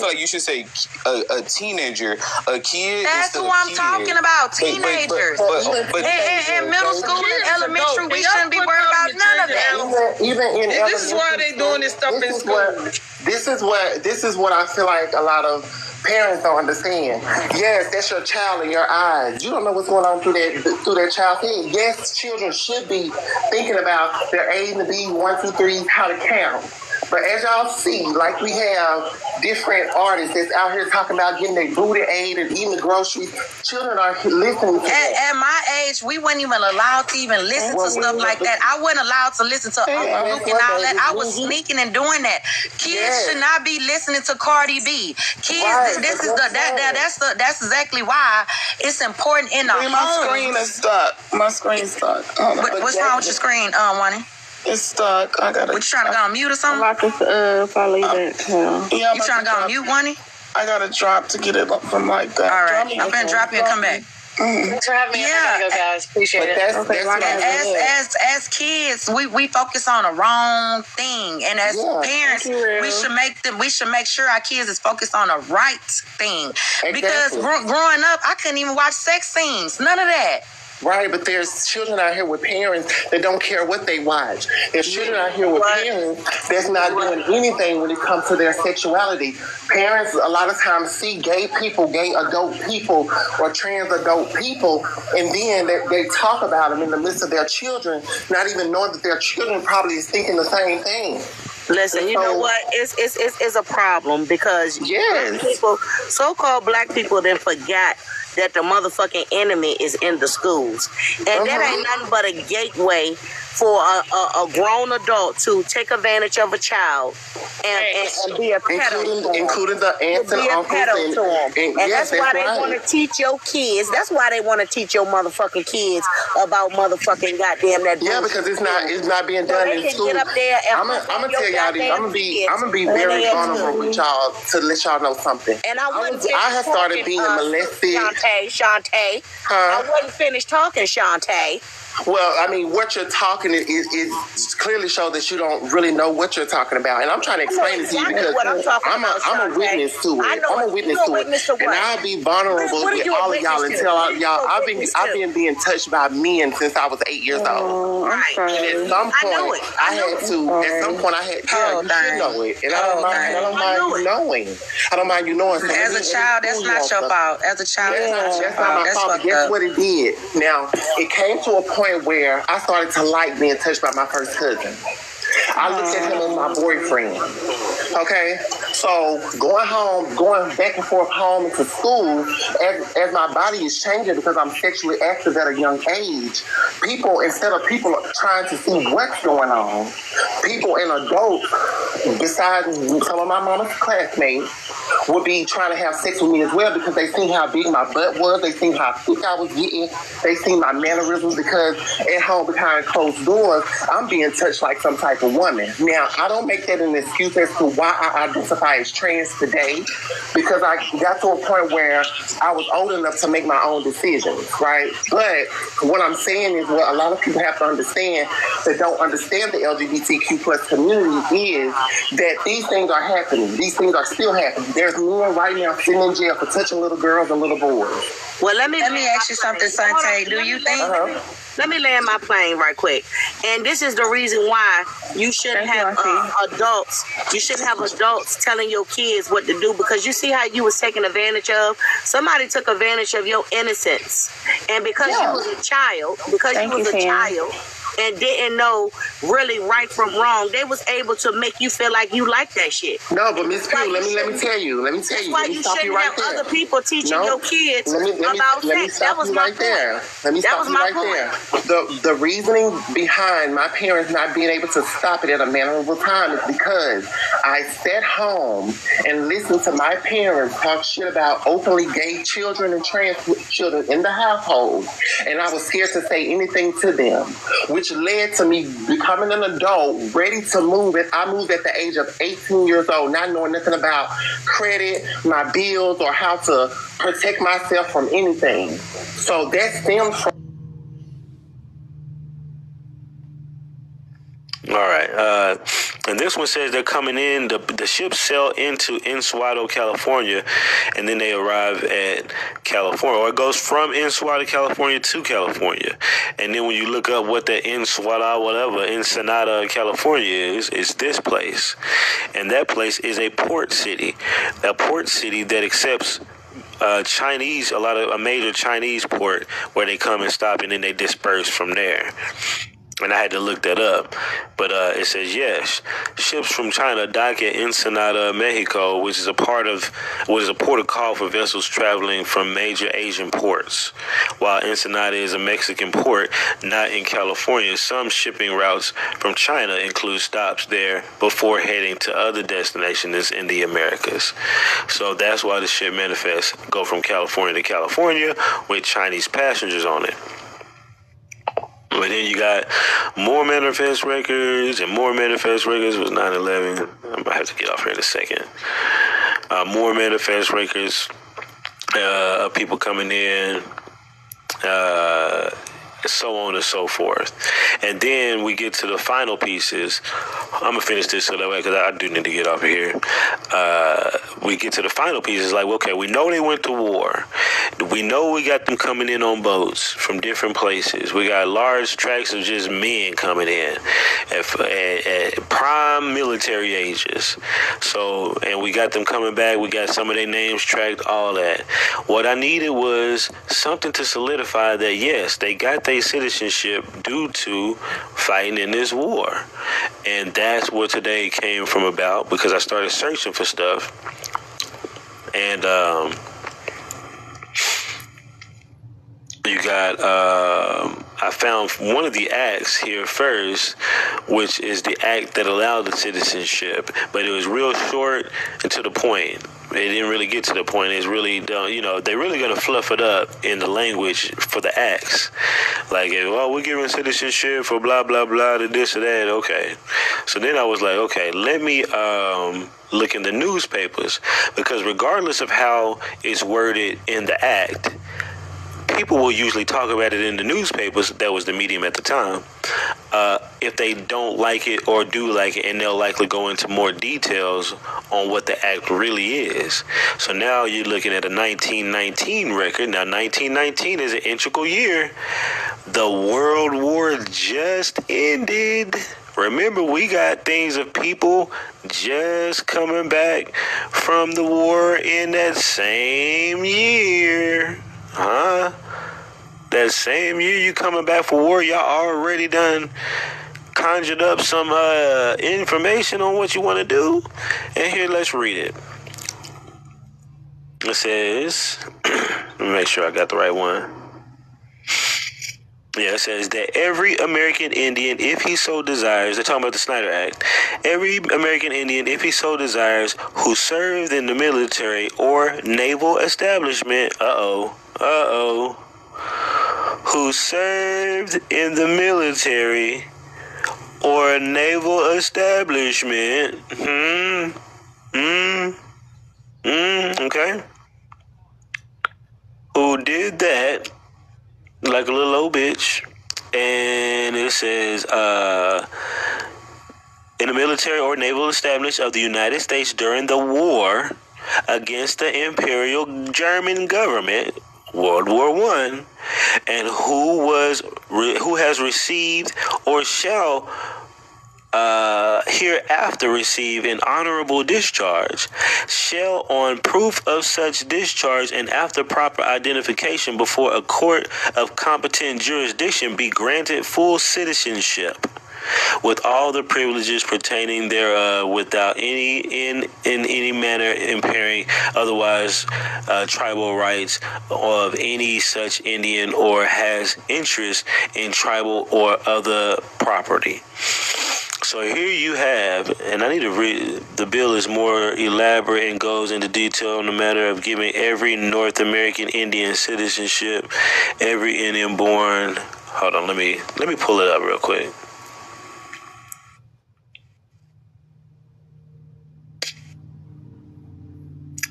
like you should say a teenager, a kid. That's who I'm talking about. Teenagers. In middle school and elementary, we shouldn't be worried about none of that. Even in this is why they doing this stuff in school. This is what I feel like a lot of parents don't understand. Yes, that's your child in your eyes. You don't know what's going on through that child's head. Yes, children should be thinking about their A and the B, 1, 2, 3, how to count. But as y'all see, like we have different artists that's out here talking about getting their booty ate and eating the groceries. Children are listening to that. At my age, we weren't even allowed to even listen to stuff like that. I wasn't allowed to listen to Uncle Luke and all that. I was sneaking and doing that. Kids should not be listening to Cardi B. Kids, that's exactly why it's important in the home. My screen is stuck. What's wrong with your screen, Wani? It's stuck. I got it. What, you trying to go on mute or something? If I leave it. You trying to go on mute, Wani? I gotta drop to get it from like that. All right, I'm gonna drop you and come back. Thanks for having me. Yeah. Go, guys. Appreciate it. As kids, we focus on the wrong thing, and as parents, we should make sure our kids is focused on the right thing. Because growing up, I couldn't even watch sex scenes. None of that. Right, but there's children out here with parents that don't care what they watch. There's children out here with parents that's not doing anything when it comes to their sexuality. Parents a lot of times see gay adult people, or trans adult people, and then they talk about them in the midst of their children, not even knowing that their children probably is thinking the same thing. Listen, you know what? It's a problem because black people, so-called black people, then forgot that the motherfucking enemy is in the schools. And that ain't nothing but a gateway for a grown adult to take advantage of a child and be a pedo. Including the aunts and uncles. And that's why they want to teach your kids. That's why they want to teach your motherfucking kids about motherfucking goddamn that. Yeah, because it's not being done in school. Get up there and I'm gonna tell y'all this. I'm gonna be very vulnerable with y'all to let y'all know something. And I have started being molested. Shantae. I wasn't finished talking, Shantae. Well, I mean, what you're talking it clearly shows that you don't really know what you're talking about, and I'm trying to explain it to you because I'm a witness to it. I'm a witness to it, and I'll be vulnerable with all of y'all and tell y'all I've been being touched by men since I was 8 years old. Right. And at some point, I had to. At some point, I had. Yeah, you should know it, and I don't mind you knowing. I don't mind you knowing. So as a child, that's not your fault. As a child, that's not my fault. But guess what it did? Now it came to a point where I started to like being touched by my first cousin. I looked at him as my boyfriend. Okay? So going back and forth home to school, as my body is changing because I'm sexually active at a young age, instead of people trying to see what's going on, people and adults, besides some of my mama's classmates, would be trying to have sex with me as well because they seen how big my butt was, they seen how thick I was getting, they seen my mannerisms because at home behind closed doors, I'm being touched like some type of woman. Now, I don't make that an excuse as to why I identify as trans today because I got to a point where I was old enough to make my own decisions, right? But what I'm saying is what a lot of people have to understand that don't understand the LGBTQ plus community is that these things are happening. These things are still happening. There's men right now sitting in jail for touching little girls and little boys. Well, let me ask you something, Sante. Do you think? Let me land my plane right quick. And this is the reason why you shouldn't have adults. You shouldn't have adults telling your kids what to do because you see how you was taken advantage of. Somebody took advantage of your innocence, and because you was a child, and didn't know really right from wrong, they was able to make you feel like you like that shit. No, but Miss Pugh, let me tell you. That's why you shouldn't have other people teaching your kids about sex. That was my point. Let me stop you right there. The reasoning behind my parents not being able to stop it at a manageable time is because I sat home and listened to my parents talk shit about openly gay children and trans children in the household, and I was scared to say anything to them, which led to me becoming an adult, ready to move. And I moved at the age of 18 years old, not knowing nothing about credit, my bills, or how to protect myself from anything. So that stems from... All right. And this one says they're coming in. The ships sail into Ensuado, California, and then they arrive at California. Or it goes from Ensuado, California to California. And then when you look up what the Ensenada, California is, it's this place. And that place is a port city. A port city that accepts Chinese, a major Chinese port where they come and stop and then they disperse from there. And I had to look that up. But it says, yes, ships from China dock at Ensenada, Mexico, which is a port of call for vessels traveling from major Asian ports. While Ensenada is a Mexican port, not in California, some shipping routes from China include stops there before heading to other destinations in the Americas. So that's why the ship manifests go from California to California with Chinese passengers on it. But then you got more manifest records and more manifest records. It was 9/11. I'm going to have to get off here in a second. more manifest records, people coming in, so on and so forth. And then we get to the final pieces. I'm gonna finish this so that way, because I do need to get off of here. We get to the final pieces, like, okay, we know they went to war. We know we got them coming in on boats from different places. We got large tracks of just men coming in at prime military ages. So, and we got them coming back. We got some of their names tracked, all that. What I needed was something to solidify that, yes, they got their citizenship due to fighting in this war. And that's what today came from about, because I started searching for stuff. And you got, I found one of the acts here first, which is the act that allowed the citizenship, but it was real short and to the point. It didn't really get to the point. It's really, they're really going to fluff it up in the language for the acts. Like, well, we're giving citizenship for blah, blah, blah, to this or that. Okay. So then I was like, okay, let me look in the newspapers, because regardless of how it's worded in the act, people will usually talk about it in the newspapers. That was the medium at the time. If they don't like it or do like it, and they'll likely go into more details on what the act really is. So now you're looking at a 1919 record. Now, 1919 is an integral year. The World War just ended. Remember, we got things of people just coming back from the war in that same year. Huh? That same year you coming back for war, y'all already done conjured up some information on what you want to do. And here, let's read it. It says, let me make sure I got the right one. Yeah, it says that every American Indian, if he so desires, they're talking about the Snyder Act, every American Indian, if he so desires, who served in the military or naval establishment, who served in the military or naval establishment, okay, who did that, like a little old bitch, and it says, in the military or naval establishment of the United States during the war against the Imperial German government, World War I, and who has received or shall hereafter receive an honorable discharge, shall on proof of such discharge and after proper identification before a court of competent jurisdiction be granted full citizenship with all the privileges pertaining thereof, without any in any manner impairing otherwise tribal rights of any such Indian or has interest in tribal or other property. So here you have, and I need to read, the bill is more elaborate and goes into detail on the matter of giving every North American Indian citizenship, every Indian born. Hold on, let me pull it up real quick.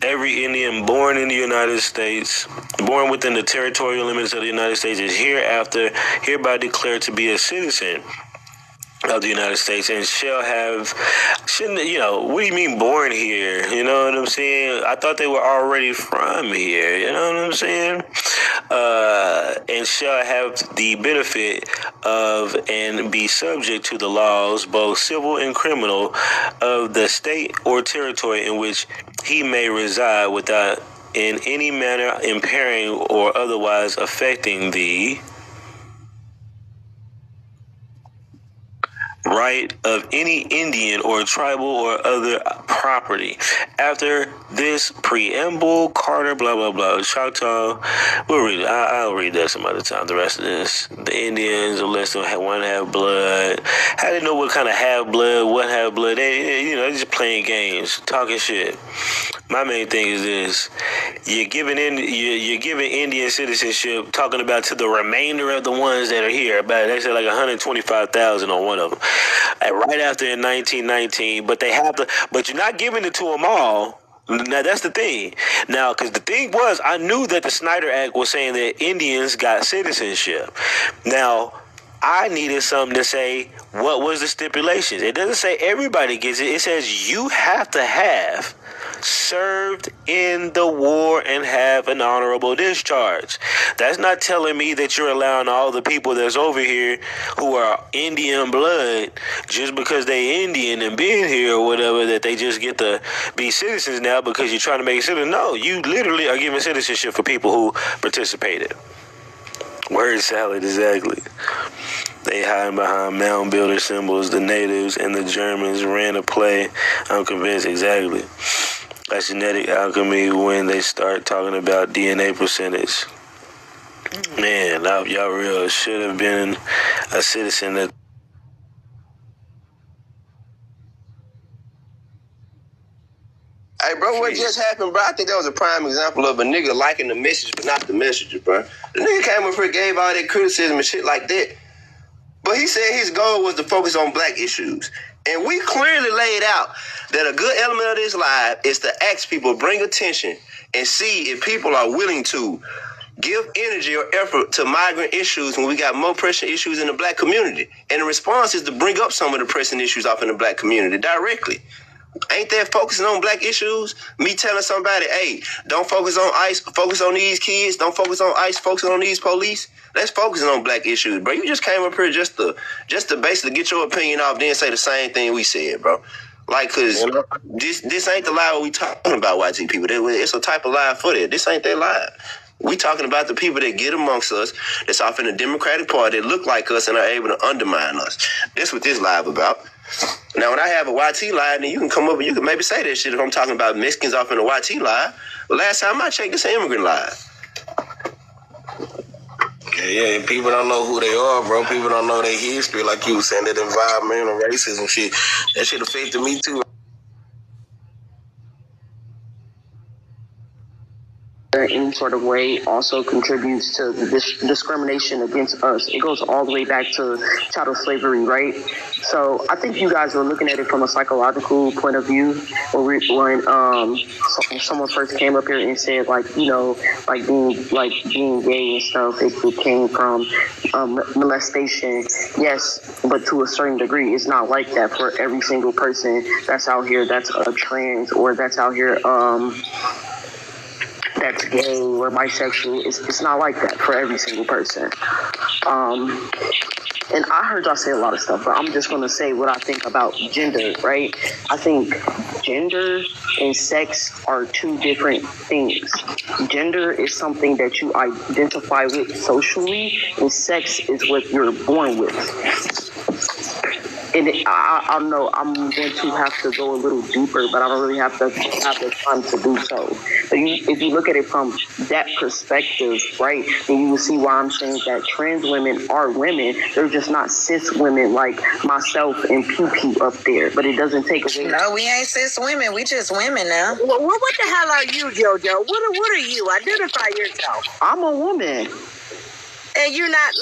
Every Indian born in the United States, born within the territorial limits of the United States, is hereby declared to be a citizen of the United States and what do you mean born here? You know what I'm saying? I thought they were already from here. You know what I'm saying? And shall have the benefit of and be subject to the laws, both civil and criminal, of the state or territory in which he may reside, without in any manner impairing or otherwise affecting the right of any Indian or tribal or other property. After this preamble, Carter, blah, blah, blah, Choctaw, we'll read it. I'll read that some other time. The rest of this. The Indians, unless they want to have blood. How do they know what kind of half-blood, what half-blood? They're just playing games, talking shit. My main thing is this. You're giving Indian citizenship, talking about to the remainder of the ones that are here. But they said like 125,000 on one of them. Right after in 1919, but you're not giving it to them all. Now, that's the thing. Now, because the thing was, I knew that the Snyder Act was saying that Indians got citizenship. Now, I needed something to say, what was the stipulations? It doesn't say everybody gets it. It says you have to have served in the war and have an honorable discharge. That's not telling me that you're allowing all the people that's over here who are Indian blood, just because they Indian and being here or whatever, that they just get to be citizens now because you're trying to make a citizen. No, you literally are giving citizenship for people who participated. Word salad, exactly. They hide behind mound builder symbols. The natives and the Germans ran a play. I'm convinced, exactly. That's genetic alchemy when they start talking about DNA percentage. Man, y'all real should have been a citizen that. Hey, bro, what just happened, bro? I think that was a prime example of a nigga liking the message, but not the messenger, bro. The nigga came up here, gave all that criticism and shit like that. But he said his goal was to focus on black issues. And we clearly laid out that a good element of this live is to ask people, bring attention, and see if people are willing to give energy or effort to migrant issues when we got more pressing issues in the black community. And the response is to bring up some of the pressing issues off in the black community directly. Ain't that focusing on black issues? Me telling somebody, hey, don't focus on ICE, focus on these kids. Don't focus on ICE, focus on these police. Let's focus on black issues, bro. You just came up here just to basically get your opinion off, then say the same thing we said, bro. Like, cause this ain't the lie we talking about, YT people. It's a type of lie for that. This ain't that lie. We talking about the people that get amongst us, that's off in the Democratic Party, that look like us and are able to undermine us. That's what this live about. Now, when I have a YT live, then you can come up and you can maybe say that shit if I'm talking about Mexicans off in the YT live. But last time I checked, this an immigrant live. Yeah, and people don't know who they are, bro. People don't know their history, like you were saying, that environmental racism shit. That shit affected me too. In any sort of way also contributes to the discrimination against us. It goes all the way back to chattel slavery, right? So I think you guys were looking at it from a psychological point of view when someone first came up here and said, like, you know, being gay and stuff, it came from molestation. Yes, but to a certain degree, it's not like that for every single person that's out here that's a trans or that's out here that's gay or bisexual. It's not like that for every single person. And I heard y'all say a lot of stuff, but I'm just going to say what I think about gender, right? I think gender and sex are two different things. Gender is something that you identify with socially, and sex is what you're born with. And I know I'm going to have to go a little deeper, but I don't really have the time to do so. But if you look at it from that perspective, right, then you will see why I'm saying that trans women are women. They're just not cis women like myself and Pew up there. But it doesn't take away. No, we ain't cis women. We just women now. Well, what the hell are you, JoJo? What are you? Identify yourself. I'm a woman. And you're not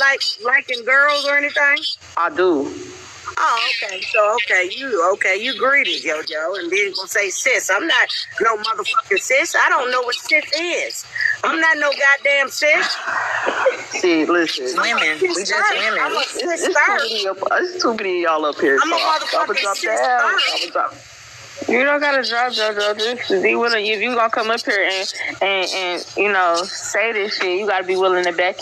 liking girls or anything? I do. Oh, okay. So, you greedy, JoJo, and then gonna say sis. I'm not no motherfucking sis. I don't know what sis is. I'm not no goddamn sis. See, listen. Women. We just women. I'm a sis It's too many of y'all up here. I'm a motherfucking sis. You don't gotta drop JoJo. Just be willing. If you gonna come up here and you know say this shit, you gotta be willing to back.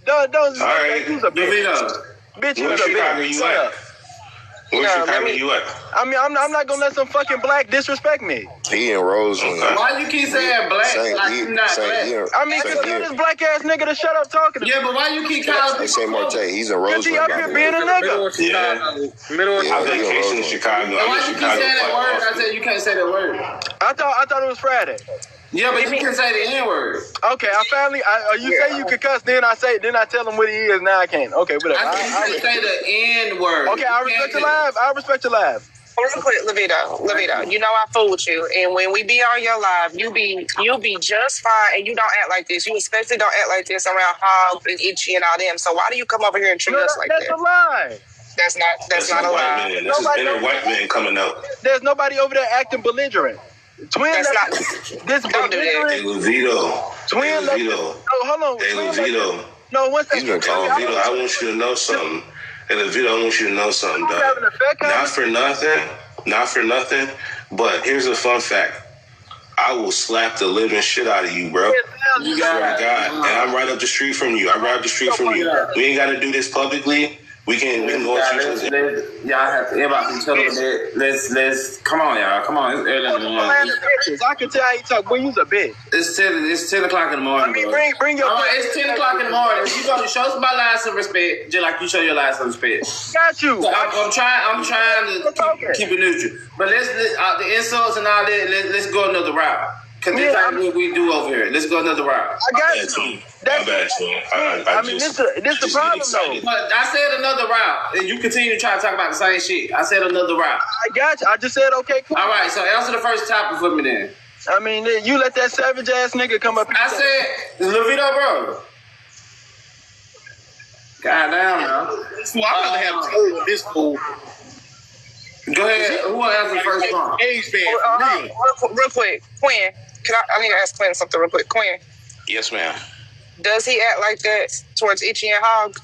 Don't all right, bitch, you what a Chicago bitch. you at? Where Chicago you at? I mean, I'm not gonna let some fucking black disrespect me. He in Roseland. Okay. Why you keep saying black like you not black? I mean, cause tell this black ass nigga to shut up talking to me. Yeah, but why you keep calling They say Marte, he's in Cause he Roseland. up here being a nigga. Yeah. I vacation in Chicago. Why you keep saying that word? I said you can't say that word. I thought it was Friday. Yeah, but you can say the N-word. Okay, you say you can cuss, then I tell him what he is, now I can't. Okay, whatever. I can say the N-word. Okay, I respect your live. Real quick, Levito, you know I fool with you, and when we be on your live, you be just fine, and you don't act like this. You especially don't act like this around Hogs and Itchy and all them. So why do you come over here and treat us like that? That's a lie. That's not allowed. This is inner white man coming out. There's nobody over there acting belligerent. Twin, that's not. This belligerent. Hey, Levito. Twin, Levito. No, hold on. Hey, Levito. No, what's that? Levito, I want you to know something. Hey, Levito, I want you to know something, dog. Not for nothing, but here's a fun fact. I will slap the living shit out of you, bro. You got God. And I'm right up the street from you. We ain't got to do this publicly. We can go to y'all have to everybody each other. Let's come on, y'all. Come on, it's early in the morning. I can tell how you talk. Boy, you's a bitch. It's 10 o'clock in the morning. I mean, bring your. It's 10 o'clock in the morning. You gonna show somebody lies some respect, just like you show your lies some respect. Got you. So I'm trying to keep it neutral. But let's the insults and all that. Let's go another route. Cause this is what we do over here. Let's go another route. I got you. I mean, this the problem though. But I said another route, and you continue to try to talk about the same shit. I said another route. I got you. I just said okay, cool. All right, so answer the first topic for me then. I mean, you let that savage ass nigga come up here. I said, Levito, bro. God damn, man. Well, I'd rather have two of this fool. Go ahead. Who will answer the first one? Real quick, Quinn. I need to ask Quinn something real quick. Quinn. Yes, ma'am. Does he act like that towards Itchy and Hog?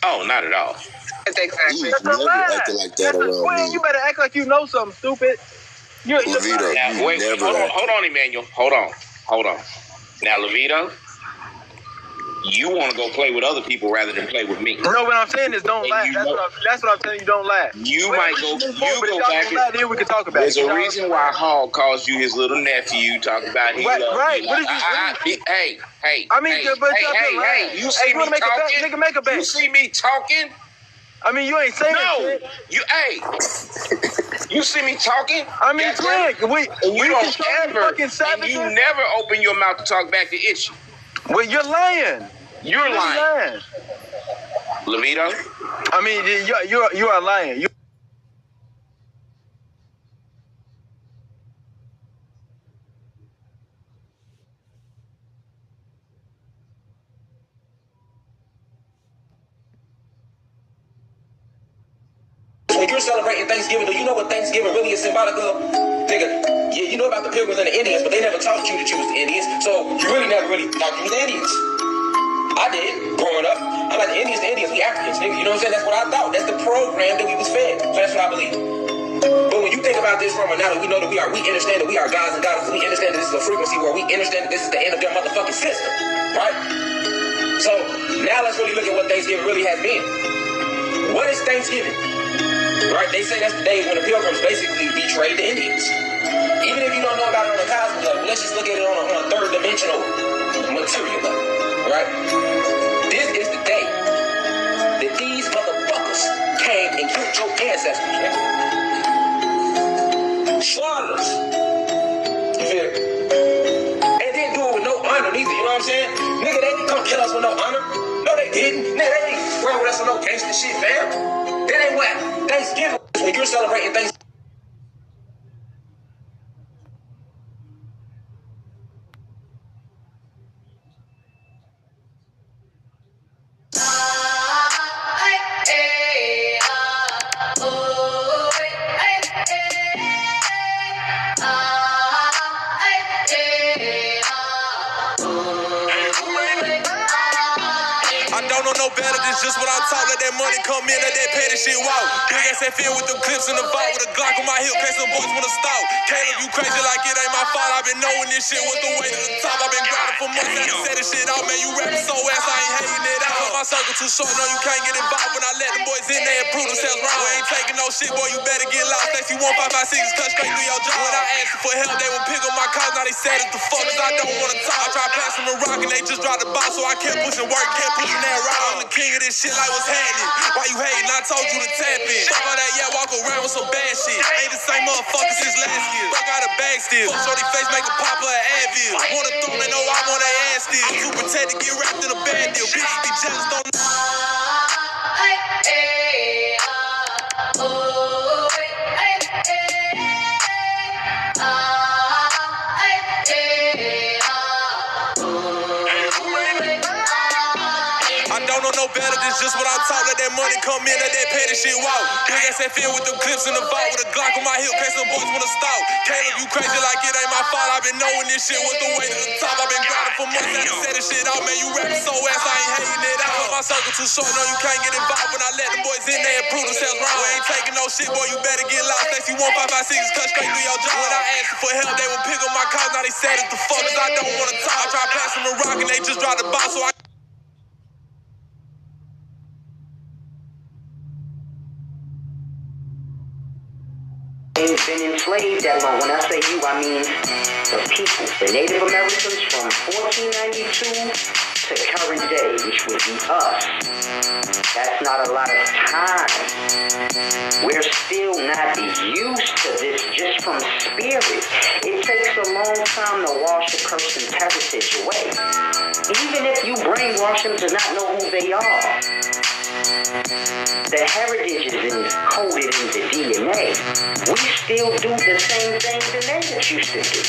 Oh, not at all. Exactly. That's never acted like that around Quinn, me. you better act like you know something, stupid. Levito, hold on, Emmanuel. Hold on. Now, Levito, you want to go play with other people rather than play with me. No, what I'm saying is don't laugh. That's what I'm telling you. Don't laugh. You might go back. Then we can talk about There's a reason why Hall calls you his little nephew. Talk about him. Right. Hey. I mean, hey. You see me talking? Nigga, make a bet. You see me talking? I mean, you ain't saying no. You see me talking? I mean, Twig, you never open your mouth to talk back to Itchy. Well, you're lying. You're lying. Levito? I mean, you are lying. When you're celebrating Thanksgiving, do you know what Thanksgiving really is symbolic of? Nigga, yeah, you know about the Pilgrims and the Indians, but they never taught you that you was the Indians, so you really never thought you was the Indians. I did, growing up. I'm like, the Indians, we Africans, nigga. You know what I'm saying? That's what I thought. That's the program that we was fed. So that's what I believe. But when you think about this from now that we know that we understand that we are gods and goddesses, we understand that this is a frequency where we understand that this is the end of their motherfucking system, right? So now let's really look at what Thanksgiving really has been. What is Thanksgiving? Right? They say that's the day when the Pilgrims basically betrayed the Indians. Even if you don't know about it on a cosmic level, let's just look at it on a third dimensional material level, right? This is the day that these motherfuckers came and killed your ancestors, man. Slaughtered us. You feel me? And didn't do it with no honor neither, you know what I'm saying? Nigga, they didn't come kill us with no honor. No, they didn't. Nigga, they ain't swear with us on no gangster shit, fam. That ain't what Thanksgiving is. When you're celebrating Thanksgiving. No better, this just what I'm taught. Let that money come in, let that petty shit walk. Big ass that field with them clips in the vault, with a Glock on my hip, case some boys wanna stalk. Caleb, you crazy like it ain't my fault. I've been knowing this shit was the way to the top. I've been grinding for months, I set this shit out, man. You rapping so ass, I ain't hating it out. My circle too short, no, you can't get involved. When I let them boys in there and prove themselves wrong. I ain't taking no shit, boy, you better get lost. They see 1556, cut straight through your jaw. When I asked for help, they would pick up my cause. Now they sad as the fuck, cause I don't wanna talk. I tried passing the rock and they just dropped the ball, so I kept pushing work, kept pushing that rock. I'm the king of this shit like what's happening. Why you hating? I told you to tap in. Fuck all that, yeah, walk around with some bad shit. Ain't the same motherfucker since last year. Fuck out a bag still. Fuck shorty face, make a pop of an Advil. Want a throne, they know I want their ass still. I'm too protected, get wrapped in a bad deal. Bitches be jealous, don't I don't know no better, this is just what I'm taught. Let that money come in, let that petty shit walk. Big ass FN with them clips in the vault. With a Glock on my hip, case some boys wanna stalk. Caleb, you crazy like it ain't my fault. I've been knowing this shit was the way to the top. I've been grinding for months after set this shit out. Man, you rapping so ass, I ain't hating it out. Cause my circle too short, no, you can't get involved. When I let them boys in there and prove themselves wrong. I ain't taking no shit, boy, you better get lost. They see 1556 cut straight through your jaw. When I asked for help, they would pick up my cause. Now they sad as the fuck, cause I don't wanna talk. I try passing the rock and they just dropped the ball, so I been enslaved that long. When I say you, I mean the people, the Native Americans from 1492 to current day, which would be us. That's not a lot of time. We're still not used to this just from spirit. It takes a long time to wash a person's heritage away. Even if you brainwash them to not know who they are. The heritage is coded into DNA. We still do the same things the natives used to do.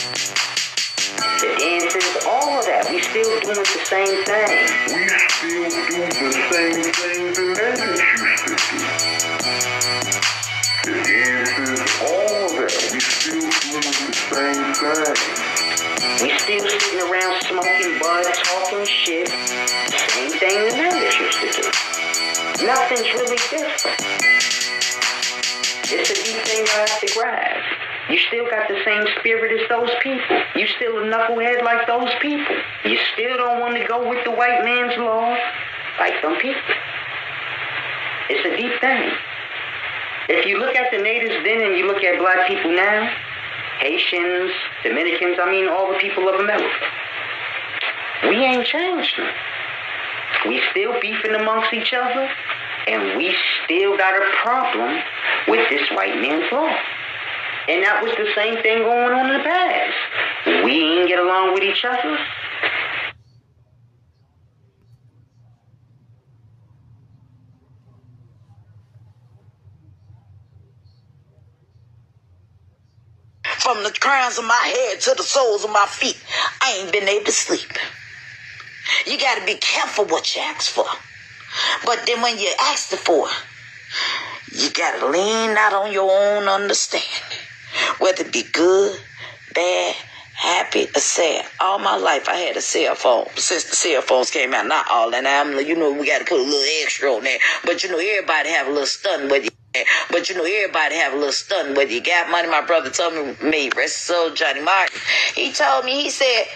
The dances, all of that, we still doing the same thing. We still do the same things the natives used to do. The dances, all of that, we still doing the same thing. We still sitting around smoking bud, talking shit. Same thing the natives used to do. Nothing's really different. It's a deep thing I have to grasp. You still got the same spirit as those people. You still a knucklehead like those people. You still don't want to go with the white man's law like some people. It's a deep thing. If you look at the natives then and you look at black people now, Haitians, Dominicans, I mean all the people of America, we ain't changed them. We still beefing amongst each other, and we still got a problem with this white man's law. And that was the same thing going on in the past. We didn't get along with each other. From the crowns of my head to the soles of my feet, I ain't been able to sleep. You got to be careful what you ask for. But then when you ask for it, you got to lean out on your own understanding. Whether it be good, bad, happy, or sad. All my life I had a cell phone. Since the cell phones came out, not all that. Now, we got to put a little extra on there. But, everybody have a little stunting whether you got money. My brother told me, rest his soul, Johnny Martin. He told me, he said,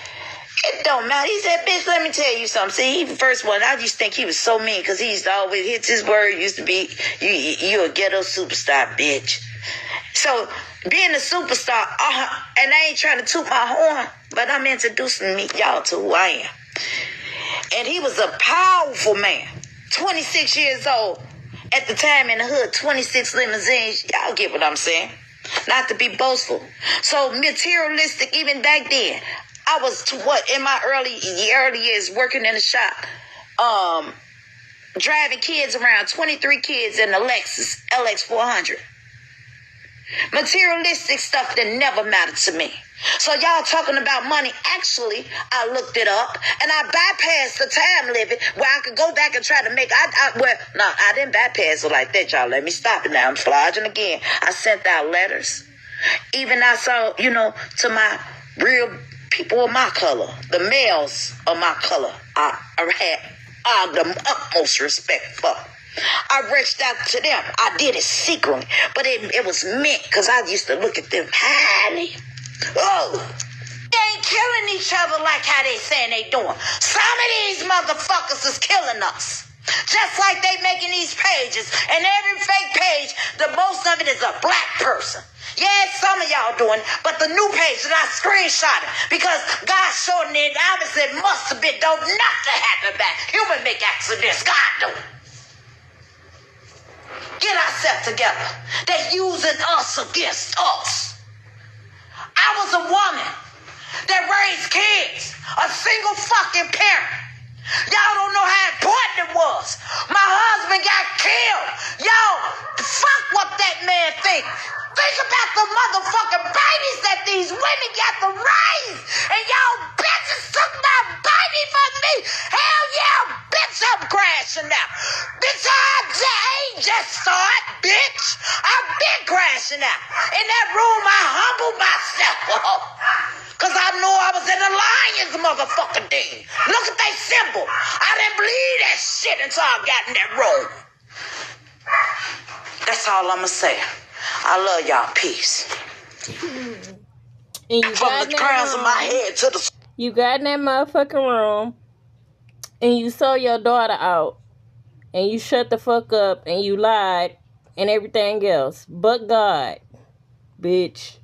it don't matter. He said, bitch, let me tell you something. See, he the first one, I used to think he was so mean because he used to always hit his word, used to be, you a ghetto superstar, bitch. So, being a superstar, and I ain't trying to toot my horn, but I'm introducing y'all to who I am. And he was a powerful man, 26 years old. At the time in the hood, 26 limousines. Y'all get what I'm saying? Not to be boastful. So, materialistic even back then. I was, in my early years working in the shop, driving kids around, 23 kids in a Lexus LX 400. Materialistic stuff that never mattered to me. So y'all talking about money. Actually, I looked it up and I bypassed the time limit where I could go back and try to make. I didn't bypass it like that, y'all. Let me stop it now. I'm flogging again. I sent out letters. Even I saw, to my real people of my color, the males of my color, I had the utmost respect for. I reached out to them. I did it secretly, but it was meant because I used to look at them highly. Oh, they ain't killing each other like how they saying they doing. Some of these motherfuckers is killing us. Just like they making these pages, and every fake page, the most of it is a black person. Yeah, some of y'all doing, but the new page that I screenshot it because God showed it. Obviously, it must have been don't nothing happen back. Human make accidents. God do. Get ourselves together. They using us against us. I was a woman that raised kids, a single fucking parent. Y'all don't know how important it was. My husband got killed. Y'all, fuck what that man think. Think about the motherfucking babies that these women got to raise. And y'all bitches took my baby from me. Hell yeah, bitch, I'm crashing out. just start, bitch. I've been crashing out. In that room, I humbled myself. Because I knew I was in the Lions motherfucking den. Look at that symbol. I didn't believe that shit until I got in that room. That's all I'm going to say. I love y'all. Peace. And you from the crowns of my head to the... You got in that motherfucking room. And you saw your daughter out. And you shut the fuck up. And you lied. And everything else. But God. Bitch.